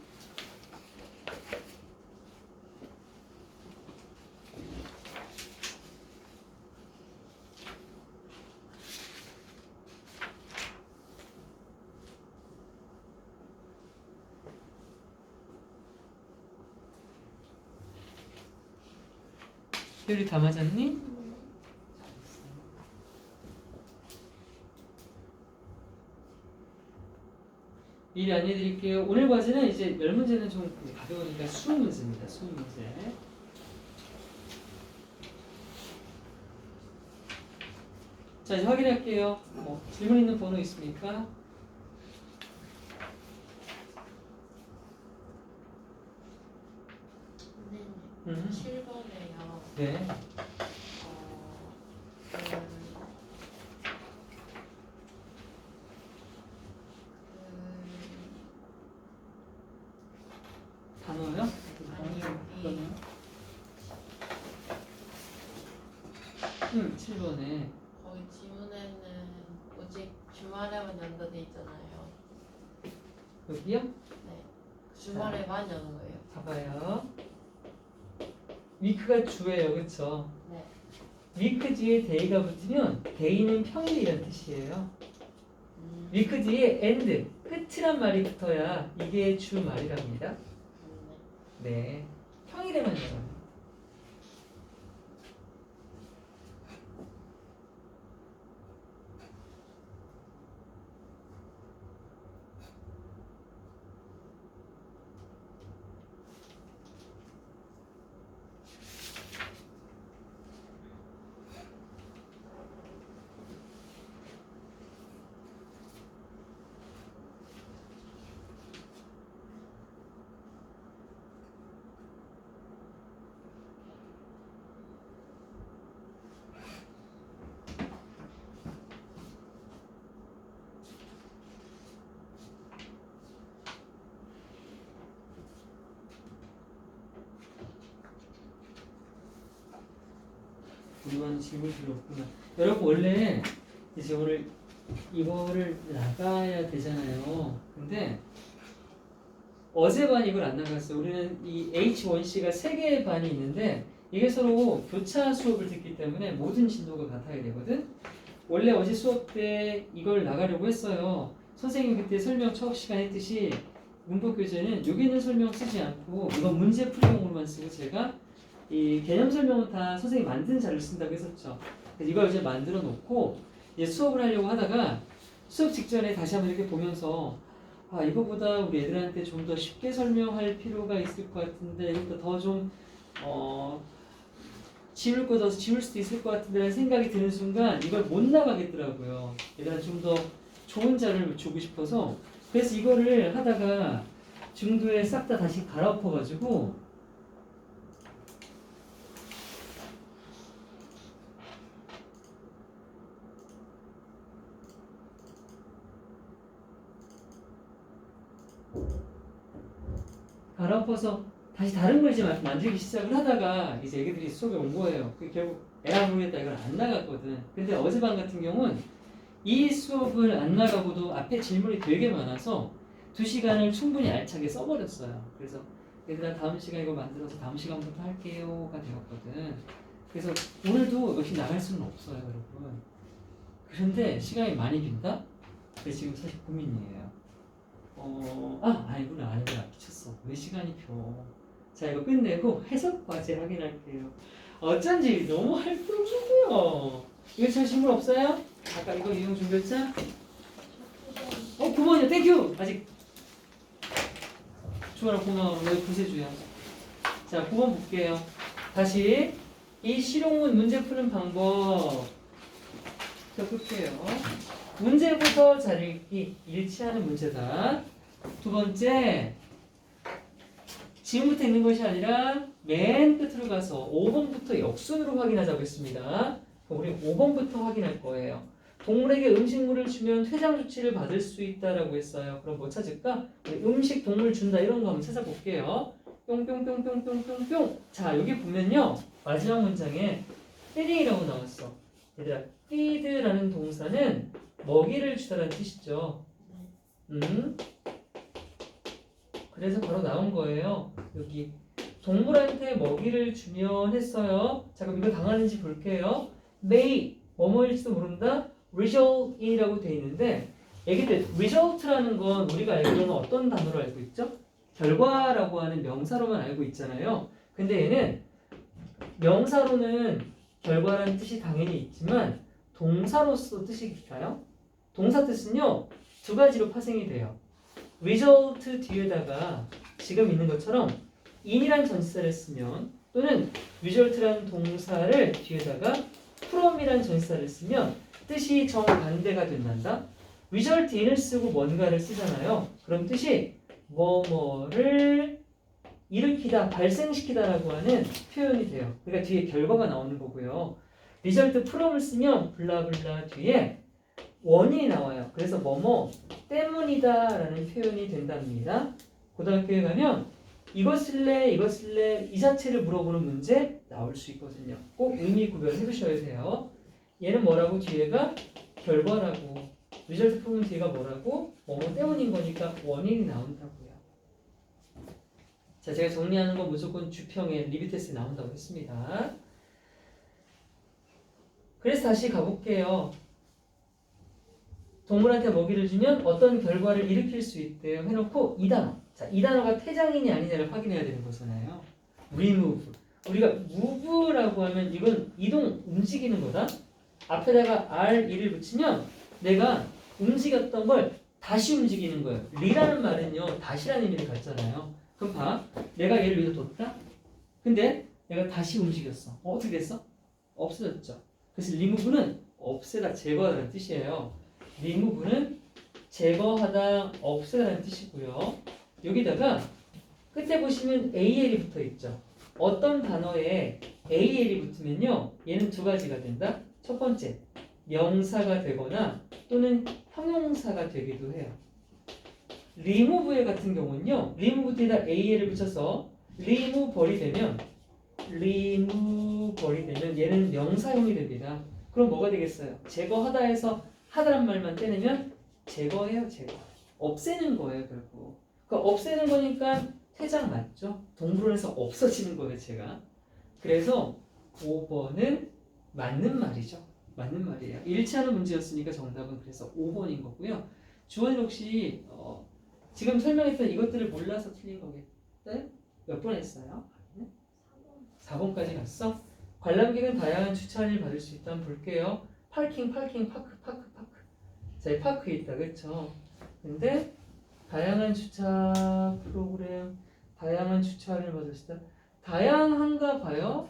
효리 다 맞았니? 미리 안내드릴게요. 오늘 과제는 이제 10문제는 좀 이제 가벼우니까 수능 문제입니다. 수능 문제. 자, 이제 확인할게요. 질문 있는 번호 있습니까? 선생님, 7번에요. 네. 단어요? 아니요. 7번에. 거기 지문에는 오직 주말에만 연다 돼 있잖아요. 여기요? 네. 주말에만 여는 거예요. 봐봐요. 위크가 주예요. 그쵸? 네. 위크 뒤에 데이가 붙으면 데이는 평일이란 뜻이에요. 위크 뒤에 end, 끝이란 말이 붙어야 이게 주 말이랍니다. 네. 평일에만 열어요. 궁금한 질문들이 없구나. 여러분 원래 이제 오늘 이거를 나가야 되잖아요. 근데 어제 반 이걸 안 나갔어요. 우리는 이 H1C가 3개의 반이 있는데 이게 서로 교차 수업을 듣기 때문에 모든 진도가 같아야 되거든. 원래 어제 수업 때 이걸 나가려고 했어요. 선생님 그때 설명 처음 시간 했듯이 문법 교재는 여기 있는 설명 쓰지 않고 이건 문제 풀이용으로만 쓰고 제가 이 개념 설명은 다 선생님 만든 자료를 쓴다고 했었죠. 그래서 이걸 이제 만들어 놓고 이제 수업을 하려고 하다가 수업 직전에 다시 한번 이렇게 보면서 아 이거보다 우리 애들한테 좀 더 쉽게 설명할 필요가 있을 것 같은데 이것도 더 좀 지울 거 더 지울 수도 있을 것 같은데 라는 생각이 드는 순간 이걸 못 나가겠더라고요. 애들한테 좀 더 좋은 자료를 주고 싶어서 그래서 이거를 하다가 중도에 싹 다 다시 갈아엎어가지고 갈아엎어서 다시 다른 걸 이제 만들기 시작을 하다가 이제 애기들이 수업에 온 거예요. 그 결국 에라 모르겠다 이걸 안 나갔거든. 근데 어제반 같은 경우는 이 수업을 안 나가고도 앞에 질문이 되게 많아서 2시간을 충분히 알차게 써버렸어요. 그래서 얘들아 다음 시간 이거 만들어서 다음 시간부터 할게요가 되었거든. 그래서 오늘도 역시 나갈 수는 없어요, 여러분. 그런데 시간이 많이 빈다? 그게 지금 사실 고민이에요. 아니구나. 미쳤어. 왜 시간이 펴? 자, 이거 끝내고 해석 과제 확인할게요. 어쩐지 너무 할 게 없었고요. 이거 잘 질문 없어요? 아까 이거 유형 준비했자? 9번이요. 땡큐! 아직. 주원아 고마워. 너 구세주야. 자, 9번 볼게요. 다시 이 실용문 문제 푸는 방법 볼게요. 문제부터 잘 읽기. 일치하는 문제다. 두 번째, 지금부터 읽는 것이 아니라 맨 끝으로 가서 5번부터 역순으로 확인하자고 했습니다. 우리 5번부터 확인할 거예요. 동물에게 음식물을 주면 퇴장 조치를 받을 수 있다라고 했어요. 그럼 뭐 찾을까? 음식 동물 준다 이런 거 한번 찾아볼게요. 뿅뿅뿅뿅뿅뿅뿅. 자, 여기 보면요. 마지막 문장에 feeding이라고 나왔어. 얘들아, feed라는 동사는 먹이를 주다라는 뜻이죠. 그래서 바로 나온 거예요. 여기 동물한테 먹이를 주면 했어요. 자, 그럼 이거 당하는지 볼게요. may 뭐뭐일지도 모른다. result in이라고 돼 있는데 애기들 result라는 건 우리가 알기로는 어떤 단어로 알고 있죠? 결과라고 하는 명사로만 알고 있잖아요. 근데 얘는 명사로는 결과라는 뜻이 당연히 있지만 동사로서 뜻이 있을까요? 동사 뜻은요 2가지로 파생이 돼요. result 뒤에다가 지금 있는 것처럼 in이란 전치사를 쓰면 또는 result라는 동사를 뒤에다가 from이란 전치사를 쓰면 뜻이 정반대가 된단다. result in을 쓰고 뭔가를 쓰잖아요. 그럼 뜻이 뭐뭐를 일으키다, 발생시키다라고 하는 표현이 돼요. 그러니까 뒤에 결과가 나오는 거고요. result from을 쓰면 블라블라 뒤에 원인이 나와요. 그래서 뭐뭐 때문이다 라는 표현이 된답니다. 고등학교에 가면 이것 쓸래 이것 쓸래 이 자체를 물어보는 문제 나올 수 있거든요. 꼭 의미 구별해 두셔야 돼요. 얘는 뭐라고 뒤에가 결과라고 result from은 뒤에가 뭐라고 뭐뭐 때문인 거니까 원인이 나온다고요. 자, 제가 정리하는 건 무조건 주평에 리뷰 테스트에 나온다고 했습니다. 그래서 다시 가볼게요. 동물한테 먹이를 주면 어떤 결과를 일으킬 수 있대요. 해놓고 이 단어. 자, 이 단어가 퇴장이냐 아니냐를 확인해야 되는 거잖아요. remove. 우리가 move라고 하면 이건 이동, 움직이는 거다. 앞에다가 r1을 붙이면 내가 움직였던 걸 다시 움직이는 거예요. 리라는 말은요. 다시라는 의미를 갖잖아요. 그럼 봐. 내가 얘를 여기다 뒀다. 근데 내가 다시 움직였어. 어떻게 됐어? 없어졌죠. 그래서 remove는 없애다, 제거하다는 뜻이에요. remove는 제거하다, 없애다는 뜻이고요. 여기다가 끝에 보시면 AL이 붙어 있죠. 어떤 단어에 AL이 붙으면요. 얘는 2가지가 된다. 첫 번째, 명사가 되거나 또는 형용사가 되기도 해요. remove 같은 경우는요. remove 뒤에다 AL을 붙여서 remove이 되면 removal이 되면 얘는 명사형이 됩니다. 그럼 뭐가 되겠어요? 제거하다에서 하다란 말만 떼내면 제거해요, 제거. 없애는 거예요, 결국. 그러니까 없애는 거니까 퇴장 맞죠? 동물원에서 없어지는 거예요, 제가. 그래서 5번은 맞는 말이죠. 맞는 말이에요. 일치하는 문제였으니까 정답은 그래서 5번인 거고요. 주원이 혹시 지금 설명했던 이것들을 몰라서 틀린 거겠어요? 몇 번 했어요? 4번까지 갔어? 관람객은 다양한 주차를 받을 수 있다 한번 볼게요. 파킹, 파크. 자, 파크에 있다, 그쵸? 근데 다양한 주차 프로그램, 다양한 주차를 받을 수 있다. 다양한가 봐요?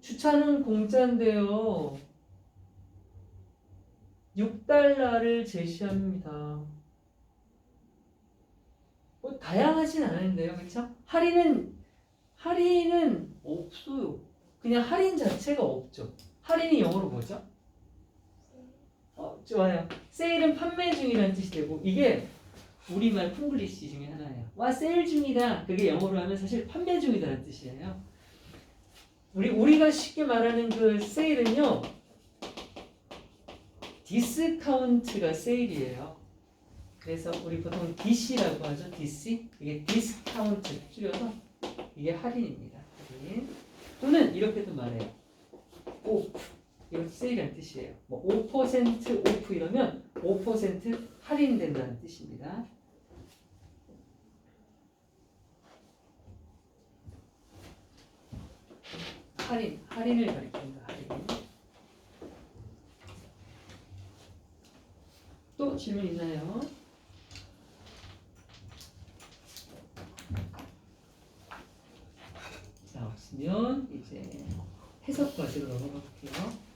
주차는 공짜인데요. 6달러를 제시합니다. 뭐 다양하진 않은데요, 그렇죠? 할인은 없어요. 그냥 할인 자체가 없죠. 할인이 영어로 뭐죠? 좋아요. 세일은 판매 중이라는 뜻이 되고 이게 우리말 콩글리시 중에 하나예요. 와, 세일 중이다. 그게 영어로 하면 사실 판매 중이다라는 뜻이에요. 우리가 쉽게 말하는 그 세일은요, 디스카운트가 세일이에요. 그래서 우리 보통 DC라고 하죠. DC. 이게 디스카운트 줄여서 이게 할인입니다. 할인. 또는 이렇게도 말해요. 오프. 이것도 세일이라는 뜻이에요. 뭐 5% 오프 이러면 5% 할인된다는 뜻입니다. 할인을 가리킨다. 할인. 또 질문 있나요? 자, 없으면 이제 해석 과제로 넘어가 볼게요.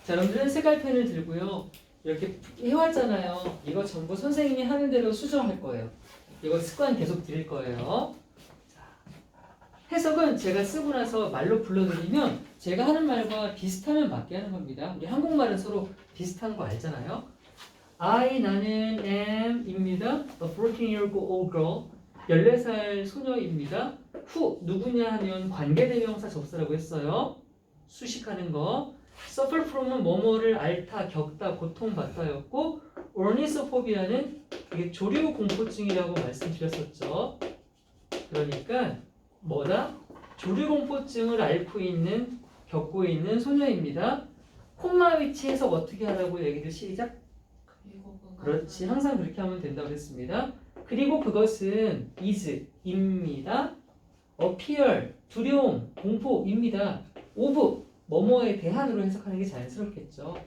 자, 여러분들은 색깔펜을 들고요. 이렇게 해왔잖아요. 이거 전부 선생님이 하는 대로 수정할 거예요. 이거 습관 계속 드릴 거예요. 자, 해석은 제가 쓰고 나서 말로 불러드리면 제가 하는 말과 비슷하면 맞게 하는 겁니다. 우리 한국말은 서로 비슷한 거 알잖아요. 나는 am입니다. A 14-year-old girl. 14살 소녀입니다. who 누구냐 하면 관계대명사 접수라고 했어요. 수식하는 거. suffer from은 뭐뭐를 앓다, 겪다, 고통받다였고 ornithophobia는 이게 조류 공포증이라고 말씀드렸었죠. 그러니까 뭐다? 조류 공포증을 앓고 있는, 겪고 있는 소녀입니다. 콤마 위치 해석 어떻게 하라고 얘기를 시작? 그렇지, 항상 그렇게 하면 된다고 했습니다. 그리고 그것은 is입니다. appear, 두려움, 공포입니다. of 뭐뭐에 대한으로 해석하는 게 자연스럽겠죠.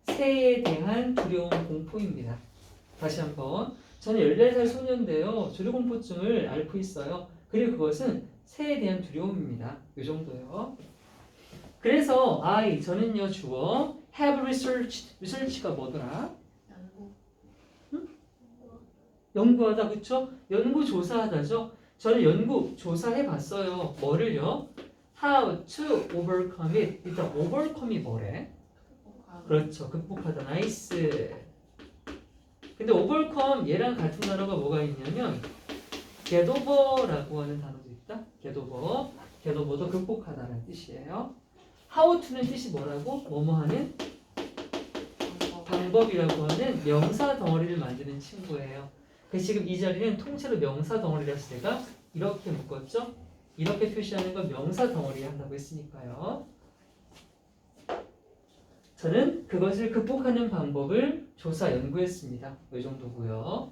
새에 대한 두려움, 공포입니다. 다시 한번. 저는 14살 소녀인데요. 조류공포증을 앓고 있어요. 그리고 그것은 새에 대한 두려움입니다. 이 정도요. 그래서 저는요 주어 have researched. research가 뭐더라? 연구하다, 그쵸? 연구조사하다죠. 저는 연구조사해봤어요. 뭐를요? How to overcome it. 일단 overcome이 뭐래? 그렇죠. 극복하다. 나이스. 근데 overcome 얘랑 같은 단어가 뭐가 있냐면 get over라고 하는 단어도 있다. get over. get over도 극복하다는 뜻이에요. how to는 뜻이 뭐라고? 뭐뭐 하는? 방법이라고 하는 명사 덩어리를 만드는 친구예요. 그래서 지금 이 자리는 통째로 명사 덩어리라서 제가 이렇게 묶었죠? 이렇게 표시하는 건 명사 덩어리 한다고 했으니까요. 저는 그것을 극복하는 방법을 조사 연구했습니다. 이 정도고요.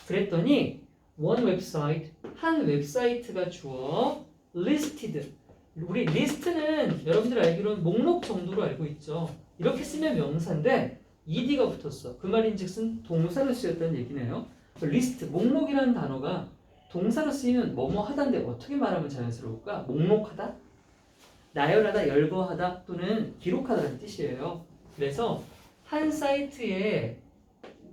그랬더니 one website, 한 웹사이트가 주어 listed. 우리 리스트는 여러분들 알기로는 목록 정도로 알고 있죠. 이렇게 쓰면 명사인데 ed가 붙었어. 그 말인즉슨 동사로 쓰였다는 얘기네요. 리스트, 목록이라는 단어가 동사로 쓰이면 뭐뭐 하다인데 어떻게 말하면 자연스러울까? 목록하다, 나열하다, 열거하다 또는 기록하다는 뜻이에요. 그래서 한 사이트에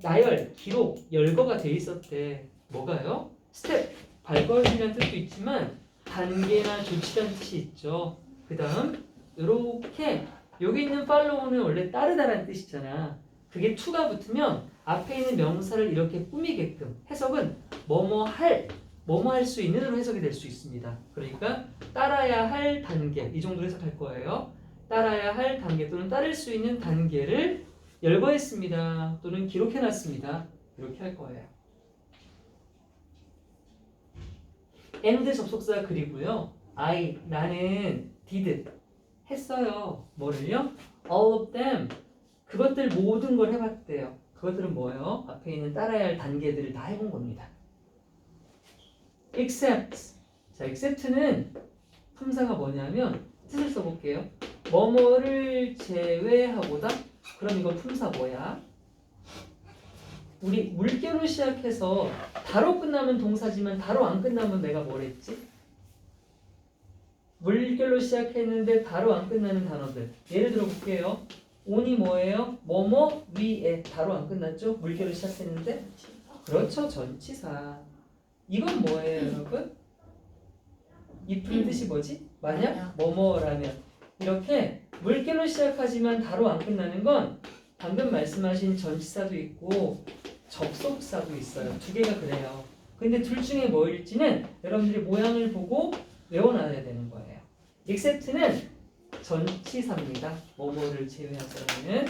나열, 기록, 열거가 돼 있었대. 뭐가요? 스텝, 발걸음이라는 뜻도 있지만 단계나 조치라는 뜻이 있죠. 그 다음 이렇게 여기 있는 follow는 원래 따르다라는 뜻이잖아. 그게 to가 붙으면 앞에 있는 명사를 이렇게 꾸미게끔 해석은 뭐뭐 할 수 있는으로 해석이 될 수 있습니다. 그러니까 따라야 할 단계 이 정도로 해석할 거예요. 따라야 할 단계 또는 따를 수 있는 단계를 열거했습니다. 또는 기록해놨습니다. 이렇게 할 거예요. and 접속사 그리고요. I 나는 did 했어요. 뭐를요? all of them 그것들 모든 걸 해봤대요. 그것들은 뭐예요? 앞에 있는 따라야 할 단계들을 다 해본 겁니다. except 자 except는 품사가 뭐냐면 뜻을 써볼게요. 뭐뭐를 제외하고다. 그럼 이거 품사 뭐야? 우리 물결로 시작해서 다로 끝나면 동사지만 다로 안 끝나면 내가 뭐랬지? 물결로 시작했는데 다로 안 끝나는 단어들. 예를 들어 볼게요. on이 뭐예요? 뭐뭐 위에 다로 안 끝났죠? 물결로 시작했는데 그렇죠. 전치사. 이건 뭐예요 여러분? if는 뜻이 뭐지? 만약 뭐뭐라면 이렇게 물결로 시작하지만 다로 안 끝나는 건 방금 말씀하신 전치사도 있고 접속사도 있어요. 두 개가 그래요. 근데 둘 중에 뭐일지는 여러분들이 모양을 보고 외워놔야 되는 거예요. except는 전치사입니다. 뭐뭐를 제외하자는.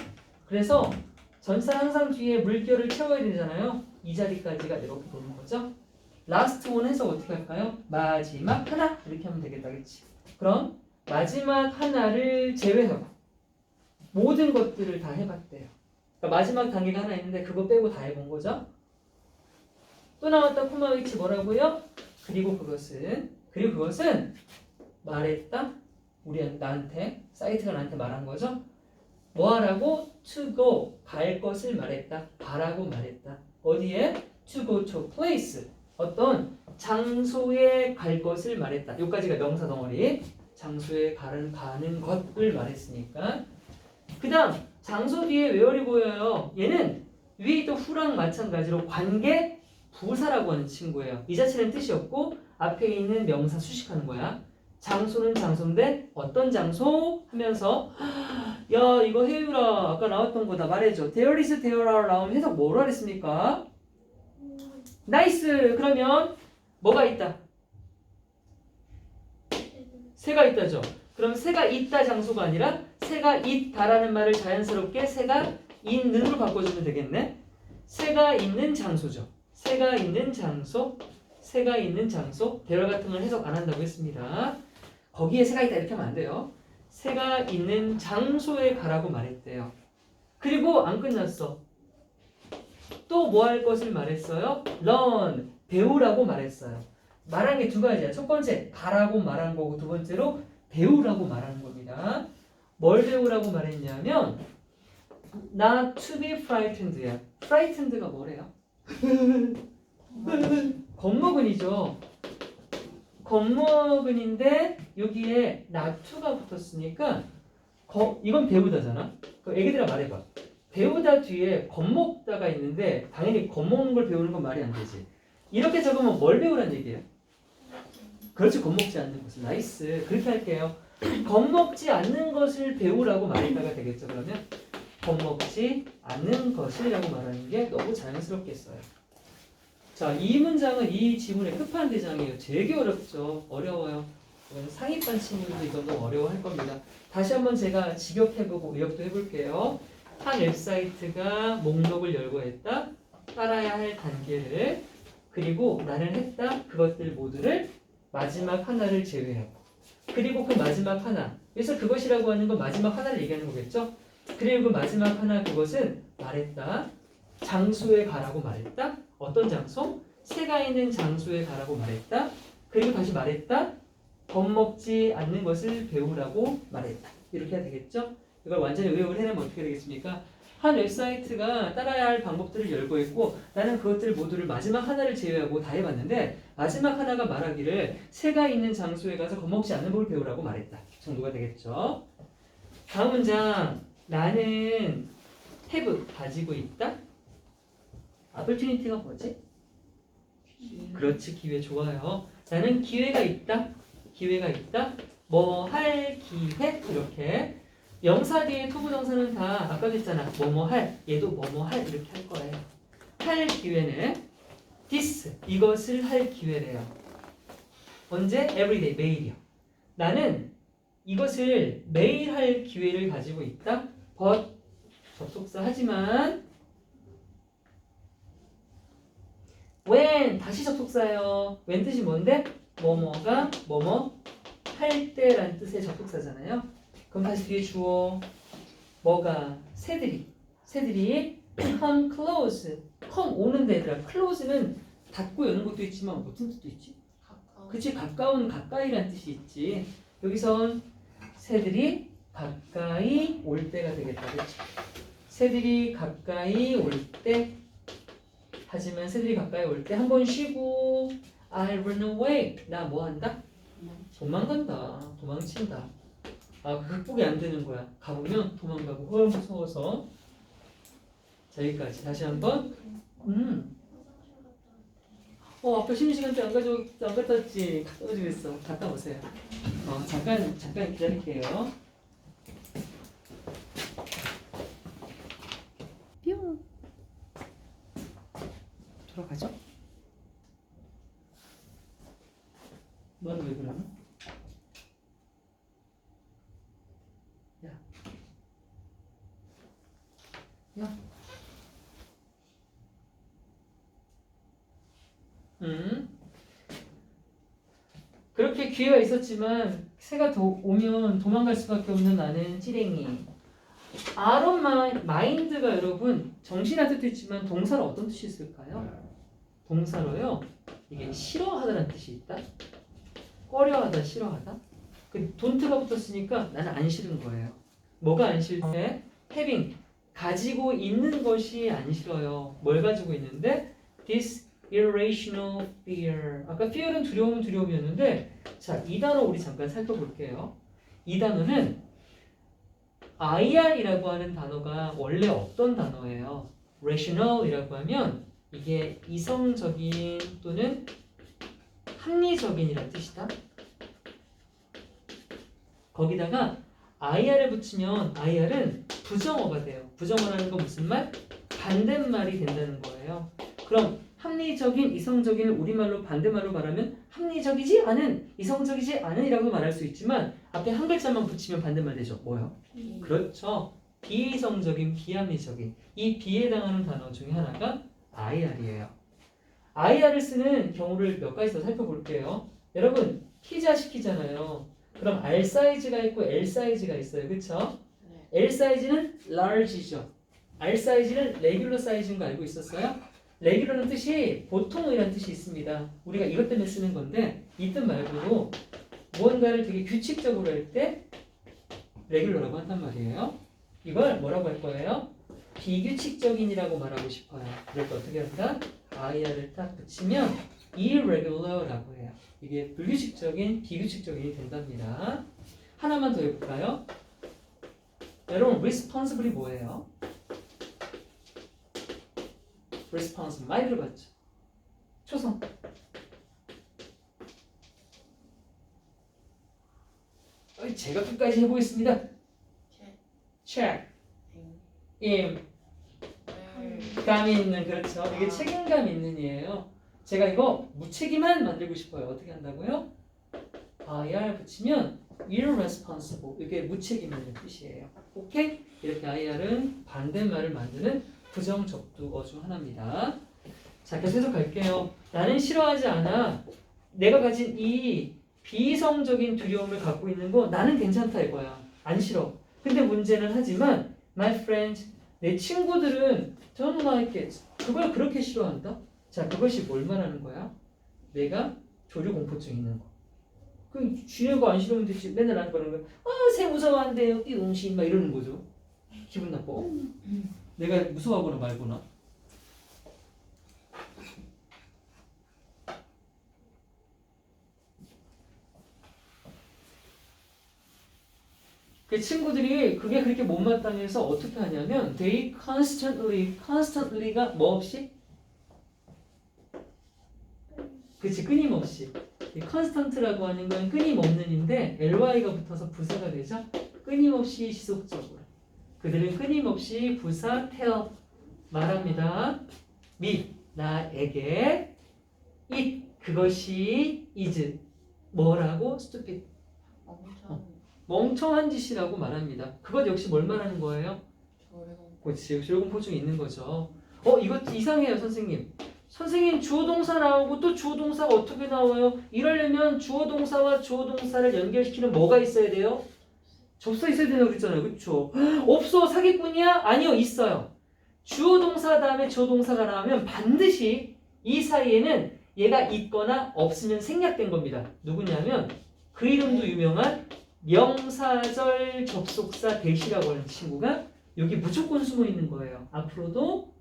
그래서 전치사 항상 뒤에 물결을 채워야 되잖아요. 이 자리까지가 이렇게 되는 거죠. last one 해서 어떻게 할까요? 마지막 하나 이렇게 하면 되겠다, 그렇지? 그럼 마지막 하나를 제외하고 모든 것들을 다 해봤대요. 그러니까 마지막 단계가 하나 있는데 그거 빼고 다 해본 거죠. 또 나왔다 코마 위치 뭐라고요? 그리고 그것은 말했다. 나한테 사이트가 나한테 말한 거죠. 뭐 하라고? to go 갈 것을 말했다. 가라고 말했다. 어디에? to go to place 어떤 장소에 갈 것을 말했다. 여기까지가 명사 덩어리. 장소에 가는 것을 말했으니까. 그 다음 장소 뒤에 where이 보여요. 얘는 위에 또 who랑 마찬가지로 관계 부사라고 하는 친구예요. 이 자체는 뜻이 없고 앞에 있는 명사 수식하는 거야. 장소는 장소인데 어떤 장소? 하면서 야 이거 혜유라 아까 나왔던 거다 말해줘. There is, there are 나오면 해석 뭐로 하랬습니까? 나이스. 그러면 뭐가 있다? 새가 있다죠. 그럼 새가 있다 장소가 아니라 새가 있다라는 말을 자연스럽게 새가 있는으로 바꿔주면 되겠네. 새가 있는 장소죠. 새가 있는 장소, 새가 있는 장소. 대열 같은 건 해석 안 한다고 했습니다. 거기에 새가 있다 이렇게 하면 안 돼요. 새가 있는 장소에 가라고 말했대요. 그리고 안 끝났어. 또 뭐 할 것을 말했어요? learn, 배우라고 말했어요. 말한 게 두 가지야. 첫 번째, 가라고 말한 거고 두 번째로 배우라고 말하는 겁니다. 뭘 배우라고 말했냐면 not to be frightened야. frightened가 뭐래요? 겁먹은이죠. 겁먹은인데 여기에 not to가 붙었으니까 이건 배우다잖아. 그 애기들아 말해봐. 배우다 뒤에 겁먹다가 있는데 당연히 겁먹는 걸 배우는 건 말이 안 되지. 이렇게 적으면 뭘 배우란 얘기예요? 그렇지, 겁먹지 않는 것을. 나이스. 그렇게 할게요. 겁먹지 않는 것을 배우라고 말했다가 되겠죠. 그러면 겁먹지 않는 것이라고 말하는 게 너무 자연스럽겠어요. 자, 이 문장은 이 지문의 끝판대장이에요. 되게 어렵죠. 어려워요. 상위반 친구들도 이거 너무 어려워할 겁니다. 다시 한번 제가 직역해보고 의역도 해볼게요. 한 웹사이트가 목록을 열고 했다. 따라야 할 단계를 그리고 나는 했다. 그것들 모두를 마지막 하나를 제외하고 그리고 그 마지막 하나 그래서 그것이라고 하는 건 마지막 하나를 얘기하는 거겠죠. 그리고 그 마지막 하나 그것은 말했다. 장소에 가라고 말했다. 어떤 장소? 새가 있는 장소에 가라고 말했다. 그리고 다시 말했다. 겁먹지 않는 것을 배우라고 말했다. 이렇게 해야 되겠죠. 이걸 완전히 의역을 해내면 어떻게 되겠습니까? 한 웹사이트가 따라야 할 방법들을 열고 있고 나는 그것들 모두를 마지막 하나를 제외하고 다 해봤는데 마지막 하나가 말하기를 새가 있는 장소에 가서 겁먹지 않는 법을 배우라고 말했다. 정도가 되겠죠. 다음 문장. 나는 have 가지고 있다. opportunity가 뭐지? 그렇지, 기회. 좋아요. 나는 기회가 있다. 기회가 있다. 뭐 할 기회 이렇게. 명사 뒤에 투부정사는 다 아까 했잖아. 뭐뭐 할. 얘도 뭐뭐 할 이렇게 할 거예요. 할 기회는 this 이것을 할 기회래요. 언제? everyday 매일이요. 나는 이것을 매일 할 기회를 가지고 있다. but 접속사 하지만 when 다시 접속사예요. when 뜻이 뭔데? 뭐뭐가 뭐뭐 할 때라는 뜻의 접속사잖아요. 그럼 다시 뒤에 주어 뭐가 새들이 come close come 오는데 얘들아 close는 닫고 여는 것도 있지만 무슨 뜻도 있지? 가까운. 그치 가까운 가까이란 뜻이 있지. 여기선 새들이 가까이 올 때가 되겠다. 그치? 새들이 가까이 올 때 하지만 새들이 가까이 올 때 한 번 쉬고 I run away 나 뭐 한다? 도망간다. 도망친다. 아 극복이 안 되는 거야. 가보면 도망가고 헐 무서워서. 자 여기까지 다시 한번 아빠 쉬는 시간 때 안 갖다 줬지. 갖다 주고 있어. 갔다 오세요. 잠깐 기다릴게요. 뿅. 돌아가죠? 너는 왜 그러나? 야. 그렇게 기회가 있었지만 새가 오면 도망갈 수밖에 없는 나는 찌랭이. 아론 마인드가 여러분 정신한 뜻도 있지만 동사로 어떤 뜻이 있을까요? 동사로요. 이게 싫어하다는 뜻이 있다. 꺼려하다, 싫어하다. 그 돈트가 붙었으니까 나는 안 싫은 거예요. 뭐가 안 싫대? having 가지고 있는 것이 안 싫어요. 뭘 가지고 있는데? This irrational fear. 아까 fear은 두려움이었는데 자, 이 단어 우리 잠깐 살펴볼게요. 이 단어는 IR이라고 하는 단어가 원래 어떤 단어예요? rational이라고 하면 이게 이성적인 또는 합리적인이란 뜻이다. 거기다가 IR을 붙이면 IR은 부정어가 돼요. 부정어라는 건 무슨 말? 반대말이 된다는 거예요. 그럼 합리적인, 이성적인 우리말로 반대말로 말하면 합리적이지 않은, 이성적이지 않은이라고 말할 수 있지만 앞에 한 글자만 붙이면 반대말 되죠. 뭐요? 그렇죠. 비이성적인, 비합리적인. 이 비에 해당하는 단어 중에 하나가 IR이에요. IR을 쓰는 경우를 몇 가지 더 살펴볼게요. 여러분 키자 시키잖아요. 그럼 R 사이즈가 있고 L 사이즈가 있어요. 그렇죠? L 사이즈는 large죠. R 사이즈는 regular 사이즈인 거 알고 있었어요? regular는 뜻이 보통이라는 뜻이 있습니다. 우리가 이것 때문에 쓰는 건데 이 뜻 말고도 무언가를 되게 규칙적으로 할 때 regular라고 한단 말이에요. 이걸 뭐라고 할 거예요? 비규칙적인이라고 말하고 싶어요. 그럴 때 어떻게 한다? IR을 딱 붙이면 irregular라고 해요. 이게 불규칙적인, 비규칙적인이 된답니다. 하나만 더 해볼까요? 여러분, responsibly 뭐예요? responsible 많이 들어봤죠? 초성. 제가 끝까지 해보겠습니다. check. 감 있는, 그렇죠. 이게 책임감 있는이에요. 제가 이거 무책임한 만들고 싶어요. 어떻게 한다고요? IR 붙이면 irresponsible. 이게 무책임한 뜻이에요. 오케이? 이렇게 IR은 반대말을 만드는 부정적두어 중 하나입니다. 자, 계속 해석할게요. 나는 싫어하지 않아. 내가 가진 이 비이성적인 두려움을 갖고 있는 거 나는 괜찮다 이거야. 안 싫어. 근데 문제는 하지만 my friend, 내 친구들은 don't like it. 그걸 그렇게 싫어한다? 자, 그것이 뭘 말하는 거야? 내가 조류공포증 있는 거. 그 쥐네가 안 싫으면 되지. 맨날 안 그러는 거야. 새 무서워한대요. 띠용신 막 이러는 거죠. 기분 나빠. 내가 무서워하거나 말거나. 그 친구들이 그게 그렇게 못마땅해서 어떻게 하냐면 they constantly가 뭐 없이? 그치, 끊임없이 이 constant라고 하는 건 끊임없는인데 ly가 붙어서 부사가 되죠. 끊임없이 지속적으로. 그들은 끊임없이 부사 tell 말합니다. me 나에게 it 그것이 is 뭐라고 stupid 엄청 멍청한 짓이라고 말합니다. 그것 역시 뭘 말하는 거예요? 조용. 그렇지. 조용포증이 있는 거죠. 이거 이상해요, 선생님. 선생님 주어 동사 나오고 또 주어 동사가 어떻게 나와요? 이러려면 주어 동사와 주어 동사를 연결시키는 뭐가 있어야 돼요? 접사 있어야 된다고 그랬잖아요. 그렇죠? 없어. 사기꾼이야? 아니요. 있어요. 주어 동사 다음에 주어 동사가 나오면 반드시 이 사이에는 얘가 있거나 없으면 생략된 겁니다. 누구냐면 그 이름도 유명한 명사절 접속사 대시라고 하는 친구가 여기 무조건 숨어 있는 거예요. 앞으로도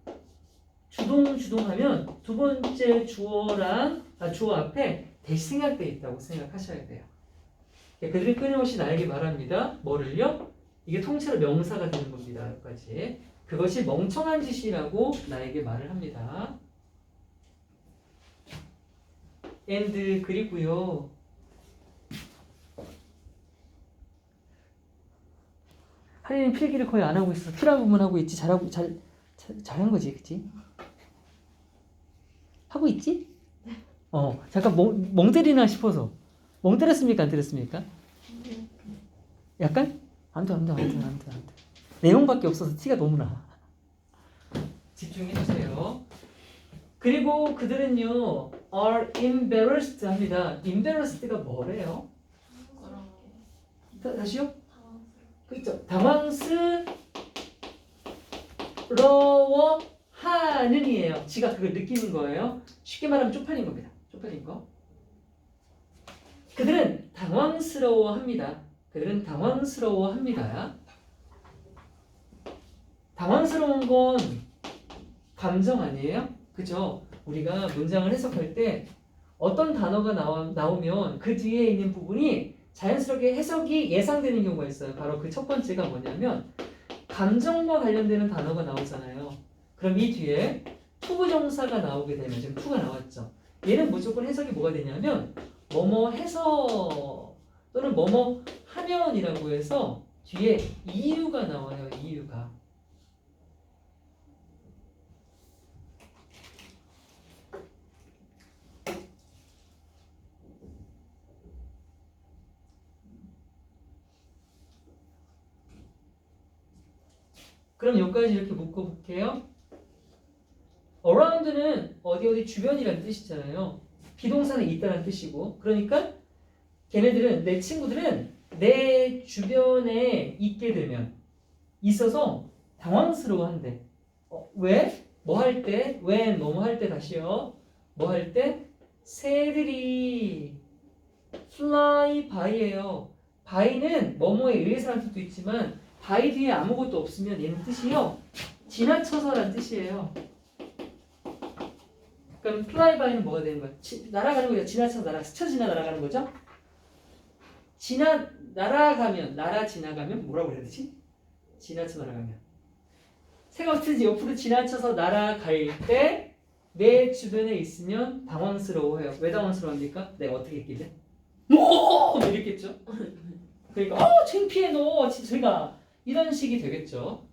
주동하면 두 번째 주어랑 주어 앞에 대시 생략되어 있다고 생각하셔야 돼요. 그들이 끊임없이 나에게 말합니다. 뭐를요? 이게 통째로 명사가 되는 겁니다. 여기까지. 그것이 멍청한 짓이라고 나에게 말을 합니다. and 그리고요. 하리는 필기를 거의 안 하고 있어. 필요한 부분 하고 있지. 잘한 거지, 그치? 하고 있지? 잠깐 멍 때리나 싶어서. 멍 때렸습니까? 안 때렸습니까? 약간? 안 돼. 내용밖에 없어서 티가 너무 나. 집중해주세요. 그리고 그들은요, are embarrassed 합니다. embarrassed가 뭐래요? 부끄럽게. 다시요? 당황스러워. 그렇죠. 당황스러워하는 이에요. 지가 그걸 느끼는 거예요. 쉽게 말하면 쪽팔린 겁니다. 쪽팔린 거. 그들은 당황스러워합니다. 당황스러운 건 감정 아니에요? 그죠? 우리가 문장을 해석할 때 어떤 단어가 나오면 그 뒤에 있는 부분이 자연스럽게 해석이 예상되는 경우가 있어요. 바로 그 첫 번째가 뭐냐면 감정과 관련되는 단어가 나오잖아요. 그럼 이 뒤에 투부정사가 나오게 되면 지금 투가 나왔죠. 얘는 무조건 해석이 뭐가 되냐면 뭐뭐 해서 또는 뭐뭐 하면이라고 해서 뒤에 이유가 나와요. 이유가. 그럼 여기까지 이렇게 묶어볼게요. around는 어디 주변이라는 뜻이잖아요. 비동사는 있다는 뜻이고, 그러니까 걔네들은 내 친구들은 내 주변에 있게 되면 있어서 당황스러워한대. 왜? 뭐 할 때? when 뭐뭐 할 때 다시요. 뭐 할 때? 새들이 fly by예요. by는 뭐뭐에 의해서라는 뜻도 있지만 by 뒤에 아무것도 없으면 얘는 뜻이요. 지나쳐서라는 뜻이에요. 그럼 fly by는 뭐가 되는 거야? 날아가는 거죠. 지나쳐서 스쳐 지나 날아가는 거죠. 지나가면 뭐라고 해야 되지? 지나쳐 날아가면 새가 어떻게 옆으로 지나쳐서 날아갈 때 내 주변에 있으면 당황스러워해요. 왜 당황스러워합니까? 내가 어떻게 했길래? 이랬겠죠. 그러니까 창피해 너 저희가 이런 식이 되겠죠.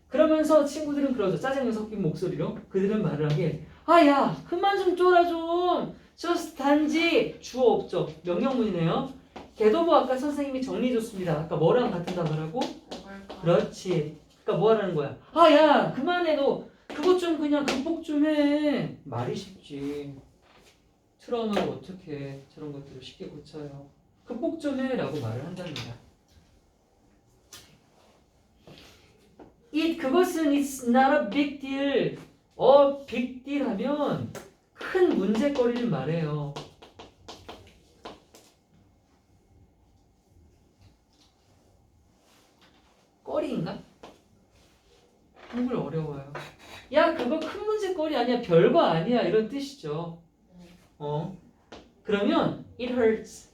그러면서 친구들은 그러죠. 짜증이 섞인 목소리로 그들은 말을 하게 야 그만 좀 쫄아 좀. just 단지 주어 없죠. 명령문이네요. 걔도뭐 아까 선생님이 정리해줬습니다. 아까 뭐랑 같은 단어라고? 그렇지. 그러니까 뭐 하라는 거야? 야 그만해 너 그것 좀 그냥 극복 좀 해. 말이 쉽지. 트라우마를 어떻게 저런 것들을 쉽게 고쳐요. 극복 좀 해라고 말을 한답니다. 그것은 it's not a big deal. big deal 하면 큰 문제거리를 말해요. 거리인가? 한글 어려워요. 야 그거 큰 문제거리 아니야. 별거 아니야. 이런 뜻이죠. 그러면 it hurts.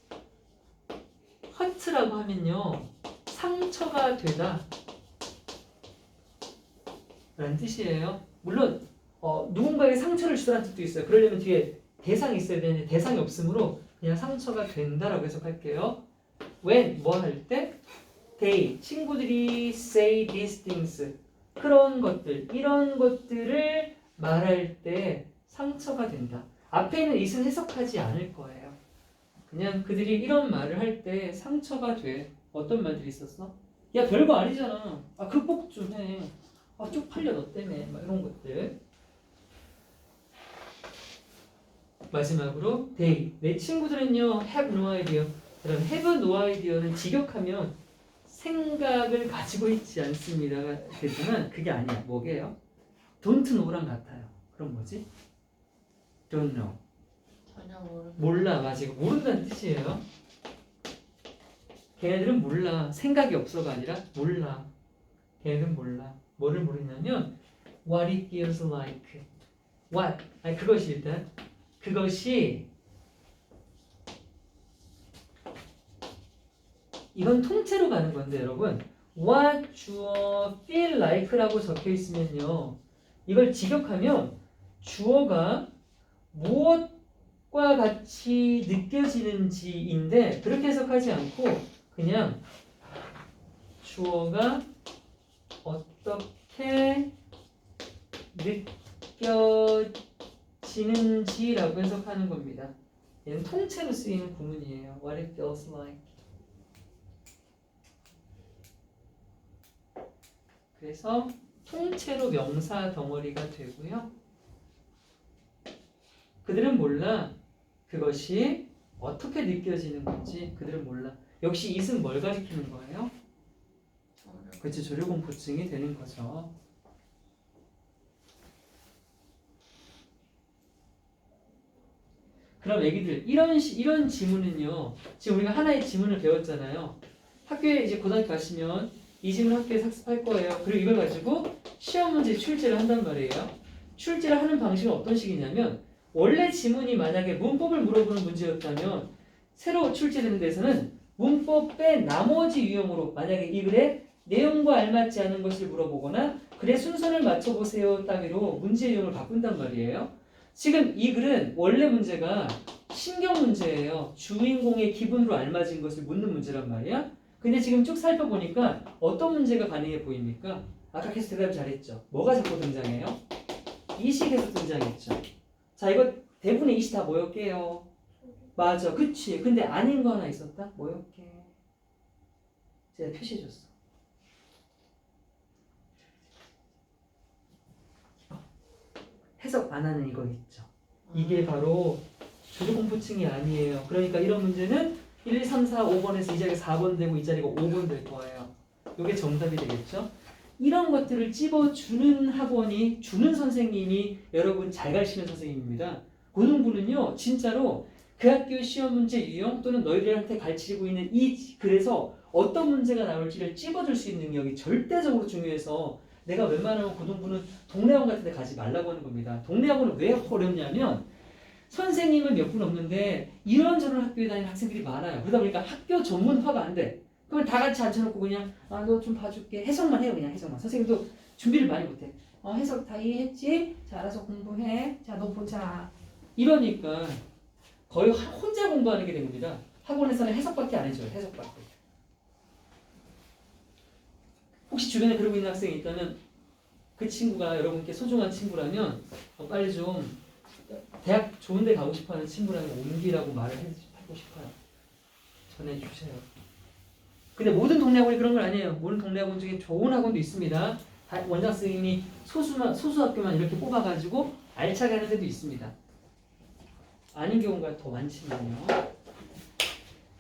hurt라고 하면요. 상처가 되다. 라는 뜻이에요. 물론 누군가에게 상처를 주다는 뜻도 있어요. 그러려면 뒤에 대상이 있어야 되는데 대상이 없으므로 그냥 상처가 된다라고 해석할게요. when 뭐 할 때? they 친구들이 say these things 그런 것들 이런 것들을 말할 때 상처가 된다. 앞에 있는 it은 해석하지 않을 거예요. 그냥 그들이 이런 말을 할 때 상처가 돼. 어떤 말들이 있었어? 야 별거 아니잖아. 아 극복 좀 해. 아 쪽팔려 너 때문에. 막 이런 것들. 마지막으로 they 내 친구들은요 have no idea. 그럼 have no idea는 직역하면 생각을 가지고 있지 않습니다. 되지만 그게 아니야. 뭐게요? don't know랑 같아요. 그럼 뭐지? don't know. 전혀 모르는. 몰라. 맞아. 모른다는 뜻이에요. 걔네들은 몰라. 생각이 없어가 아니라 몰라. 걔네들은 몰라. 뭐를 모르냐면 what it feels like. what. 아니 그것이 일단 그것이 이건 통째로 가는 건데 여러분 what 주어 feel like라고 적혀 있으면요 이걸 직역하면 주어가 무엇과 같이 느껴지는지인데 그렇게 해석하지 않고 그냥 주어가 어떻게 느껴지는지라고 해석하는 겁니다. 얘는 통째로 쓰이는 구문이에요. What it feels like. 그래서 통째로 명사 덩어리가 되고요. 그들은 몰라. 그것이 어떻게 느껴지는 건지 그들은 몰라. 역시 it은 뭘 가리키는 거예요? 그렇지. 조류공포증이 되는 거죠. 그럼 애기들 이런 지문은요. 지금 우리가 하나의 지문을 배웠잖아요. 학교에 이제 고등학교 가시면 이 지문 학교에서 학습할 거예요. 그리고 이걸 가지고 시험 문제 출제를 한단 말이에요. 출제를 하는 방식은 어떤 식이냐면 원래 지문이 만약에 문법을 물어보는 문제였다면 새로 출제되는 데서는 문법 뺀 나머지 유형으로 만약에 이 글에 내용과 알맞지 않은 것을 물어보거나 글의 순서를 맞춰보세요 따위로 문제 유형을 바꾼단 말이에요. 지금 이 글은 원래 문제가 신경 문제예요. 주인공의 기분으로 알맞은 것을 묻는 문제란 말이야. 근데 지금 쭉 살펴보니까 어떤 문제가 가능해 보입니까? 아까 계속 대답 잘했죠. 뭐가 자꾸 등장해요? it이 계속 등장했죠. 자 이거 대부분의 it이 다 뭐였게요? 맞아 그치. 근데 아닌 거 하나 있었다? 뭐였게? 제가 표시해줬어. 해석 안 하는 이거 있죠. 이게 바로 조류공포증이 아니에요. 그러니까 이런 문제는 1, 3, 4, 5번에서 이 자리가 4번 되고 이 자리가 5번 될 거예요. 이게 정답이 되겠죠. 이런 것들을 찝어주는 학원이 주는 선생님이 여러분 잘 가르치는 선생님입니다. 고등부는요 진짜로 그 학교 시험 문제 유형 또는 너희들한테 가르치고 있는 이 글에서 어떤 문제가 나올지를 찝어줄 수 있는 능력이 절대적으로 중요해서 내가 웬만하면 고등부는 동네 학원 같은 데 가지 말라고 하는 겁니다. 동네 학원은 왜 어렵냐면 선생님은 몇 분 없는데 이런저런 학교에 다니는 학생들이 많아요. 그러다 보니까 학교 전문화가 안 돼. 그러면 다 같이 앉혀놓고 그냥 너 좀 봐줄게. 해석만 해요. 그냥 해석만. 선생님도 준비를 많이 못해. 해석 다 이해했지? 자 알아서 공부해. 자 너 보자. 이러니까 거의 혼자 공부하는 게 된 겁니다. 학원에서는 해석밖에 안 해줘요. 해석밖에. 혹시 주변에 그러고 있는 학생이 있다면 그 친구가 여러분께 소중한 친구라면 빨리 좀 대학 좋은 데 가고 싶어하는 친구라면 옮기라고 말을 하고 싶어요. 전해주세요. 근데 모든 동네 학원이 그런 건 아니에요. 모든 동네 학원 중에 좋은 학원도 있습니다. 원장 선생님이 소수 학교만 이렇게 뽑아가지고 알차게 하는 데도 있습니다. 아닌 경우가 더 많지만요.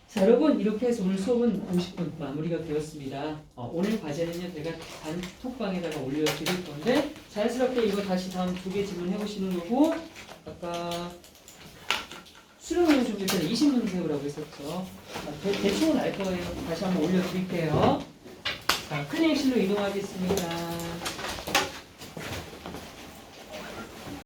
자 여러분 이렇게 해서 오늘 수업은 50분 마무리가 되었습니다. 오늘 과제는요 제가 단톡방에다가 올려드릴 건데 자연스럽게 이거 다시 다음 2개 질문 해보시는 거고 아까 수능을 좀 일단 20문 세우라고 했었죠. 대충은 알 거예요. 다시 한번 올려드릴게요. 자 클리닉실로 이동하겠습니다.